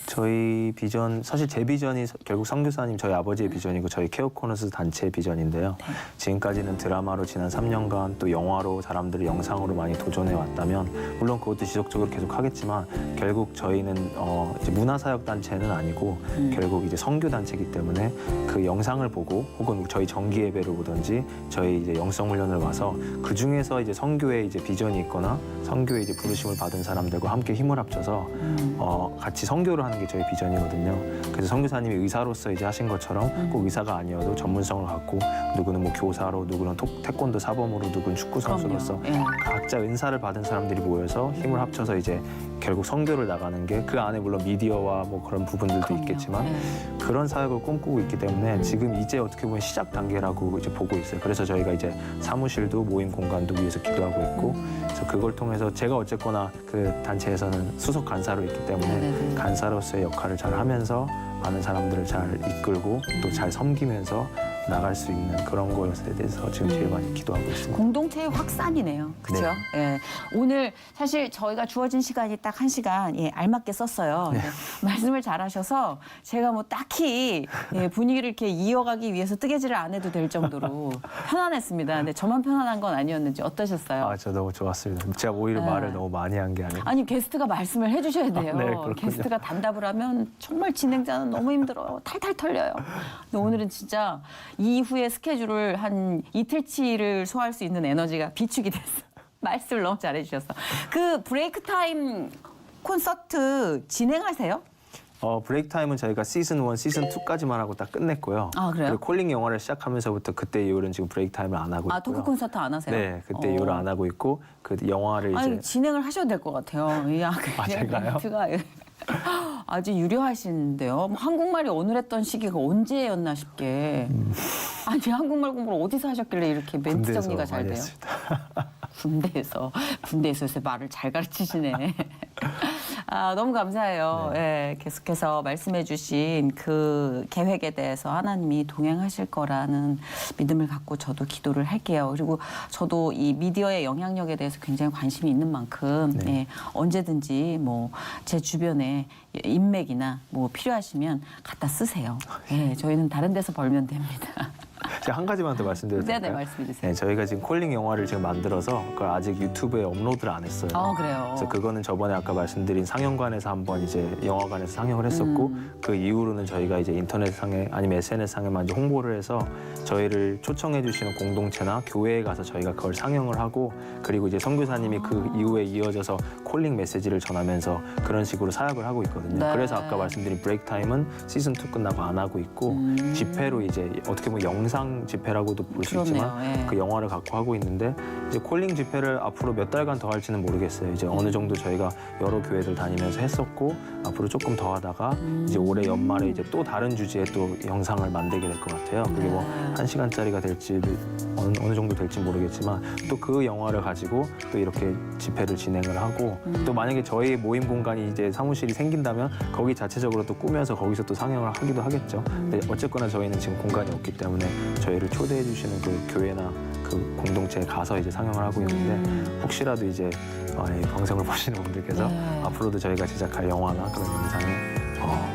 저희 비전, 사실 제 비전이 결국 선교사님 저희 아버지의 비전이고 저희 케어 코너스 단체의 비전인데요. 지금까지는 드라마로 지난 3년간 또 영화로 사람들을 영상으로 많이 도전해 왔다면 물론 그것도 지속적으로 계속 하겠지만 결국 저희는 이제 문화사역 단체는 아니고 결국 이제 선교 단체이기 때문에 그 영상을 보고 혹은 저희 정기 예배를 보든지 저희 이제 영성 훈련을 와서 그 중에서 이제 선교에 이제 비전이 있거나 선교에 이제 부르심을 받은 사람들과 함께 힘을 합쳐서 같이 선교를 하는 게 저희 비전이거든요. 그래서 선교사님이 의사로서 이제 하신 것처럼 꼭 의사가 아니어도 전문성을 갖고 누구는 뭐 교사로, 누구는 태권도 사범으로, 누구는 축구 선수로서 그럼요. 예. 각자 은사를 받은 사람들이 모여서 힘을 합쳐서 이제 결국 선교를 나가는 게 그 안에 물론 미디어와 뭐 그런 부분들도 그럼요. 있겠지만 예. 그런 사역을 꿈꾸고 있기 때문에 지금 이제 어떻게 보면 시작 단계라고 이제 보고 있어요. 그래서 저희가 이제 사무실도 모임 공간도 위해서 기도하고 있고 그래서 그걸 통해서 제가 어쨌거나 그 단체에서는 수석 간사로 있기 때문에 네네네. 간사로서의 역할을 잘 하면서 많은 사람들을 잘 이끌고 또 잘 섬기면서 나갈 수 있는 그런 것에 대해서 지금 제일 많이 기도하고 있습니다. 공동체의 확산이네요. 그렇죠? 예. 오늘 사실 저희가 주어진 시간이 딱 1시간 알맞게 썼어요. 근데 말씀을 잘하셔서 제가 뭐 딱히 분위기를 이렇게 이어가기 위해서 뜨개질을 안 해도 될 정도로 편안했습니다. 근데 저만 편안한 건 아니었는지 어떠셨어요? 아, 저 너무 좋았습니다. 제가 오히려 말을 너무 많이 한 게 아니고. 아니 게스트가 말씀을 해주셔야 돼요. 네, 그렇군요. 게스트가 단답을 하면 정말 진행자는 너무 힘들어요. 탈탈 털려요. 근데 오늘은 진짜 이후에 스케줄을 한 이틀치를 소화할 수 있는 에너지가 비축이 됐어. 말씀을 너무 잘해주셨어. 그 브레이크 타임 콘서트 진행하세요? 브레이크 타임은 저희가 시즌 1, 시즌 2까지만 하고 딱 끝냈고요. 아, 그래요? 그리고 콜링 영화를 시작하면서부터 그때 이후로는 지금 브레이크 타임을 안 하고 아 있고요. 토크 콘서트 안 하세요? 네, 그때 이후로 안 하고 있고 그 영화를 아니 이제 진행을 하셔야 될 것 같아요. 이 제가요? 멘트가 아주 유려하신데요. 뭐 한국말이 어눌했던 시기가 언제였나 싶게. 아니 한국말 공부를 어디서 하셨길래 이렇게 멘트 군대에서 정리가 잘 많이 돼요? 했습니다. 군대에서 요새 말을 잘 가르치시네. 아, 너무 감사해요. 예, 계속해서 말씀해주신 그 계획에 대해서 하나님이 동행하실 거라는 믿음을 갖고 저도 기도를 할게요. 그리고 저도 이 미디어의 영향력에 대해서 굉장히 관심이 있는 만큼 예, 언제든지 뭐 제 주변에 인맥이나 뭐 필요하시면 갖다 쓰세요. 예, 저희는 다른 데서 벌면 됩니다. 제가 한 가지만 더 말씀드려도 네네, 될까요? 말씀해 주세요. 네, 저희가 지금 콜링 영화를 지금 만들어서 그걸 아직 유튜브에 업로드를 안 했어요. 그래요. 그래서 그거는 저번에 아까 말씀드린 상영관에서 한번 이제 영화관에서 상영을 했었고 그 이후로는 저희가 이제 인터넷상에 아니면 SNS상에만 이제 홍보를 해서 저희를 초청해 주시는 공동체나 교회에 가서 저희가 그걸 상영을 하고 그리고 이제 선교사님이 그 이후에 이어져서 콜링 메시지를 전하면서 그런 식으로 사역을 하고 있거든요. 네. 그래서 아까 말씀드린 브레이크 타임은 시즌 2 끝나고 안 하고 있고 집회로 이제 어떻게 보면 영상 콜링 집회라고도 볼 수 그렇네요. 있지만 예. 그 영화를 갖고 하고 있는데 이제 콜링 집회를 앞으로 몇 달간 더 할지는 모르겠어요. 이제 어느 정도 저희가 여러 교회들 다니면서 했었고 앞으로 조금 더 하다가 이제 올해 연말에 이제 또 다른 주제의 또 영상을 만들게 될 것 같아요. 그게 뭐 네. 1시간짜리가 될지 어느 정도 될지 모르겠지만 또 그 영화를 가지고 또 이렇게 집회를 진행을 하고 또 만약에 저희 모임 공간이 이제 사무실이 생긴다면 거기 자체적으로 또 꾸며서 거기서 또 상영을 하기도 하겠죠. 근데 어쨌거나 저희는 지금 공간이 없기 때문에 저희를 초대해 주시는 그 교회나 그 공동체에 가서 이제 상영을 하고 있는데 혹시라도 이제 이 방송을 보시는 분들께서 네. 앞으로도 저희가 제작할 영화나 그런 영상에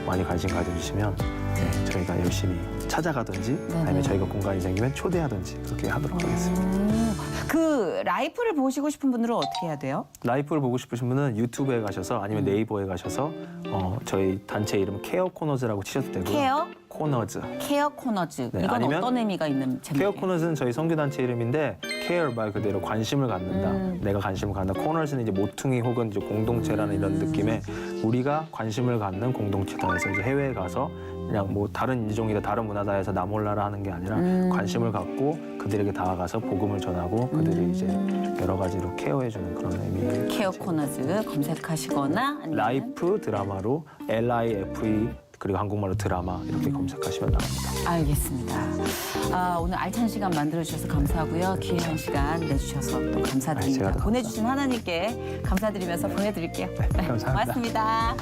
많이 관심 가져주시면 네, 저희가 열심히 찾아가든지 네네. 아니면 저희가 공간이 생기면 초대하든지 그렇게 하도록 하겠습니다. 그 라이프를 보시고 싶은 분들은 어떻게 해야 돼요? 라이프를 보고 싶으신 분은 유튜브에 가셔서 아니면 네이버에 가셔서 저희 단체 이름 케어 코너즈라고 치셔도 되고요. 케어? 코너즈. 케어 코너즈. 네, 이건 아니면 어떤 의미가 있는 제목이에요? 케어 코너즈는 저희 선교단체 이름인데 케어 말 그대로 관심을 갖는다. 내가 관심을 갖는다. 코너즈는 이제 모퉁이 혹은 이제 공동체라는 이런 느낌의 우리가 관심을 갖는 공동체다 해서 이제 해외에 가서 그냥 뭐 다른 인종이다 다른 문화다 해서 나 몰라라 하는 게 아니라 관심을 갖고 그들에게 다가가서 복음을 전하고 그들을 이제 여러 가지로 케어해주는 그런 의미의 케어 코너즈 검색하시거나 아니면 라이프 드라마로 LIFE 그리고 한국말로 드라마 이렇게 검색하시면 나옵니다. 알겠습니다. 오늘 알찬 시간 만들어주셔서 감사하고요. 귀한 시간 내주셔서 또 감사드립니다. 제가 더 보내주신 하나님께 감사드리면서 보내드릴게요. 네, 감사합니다. 고맙습니다.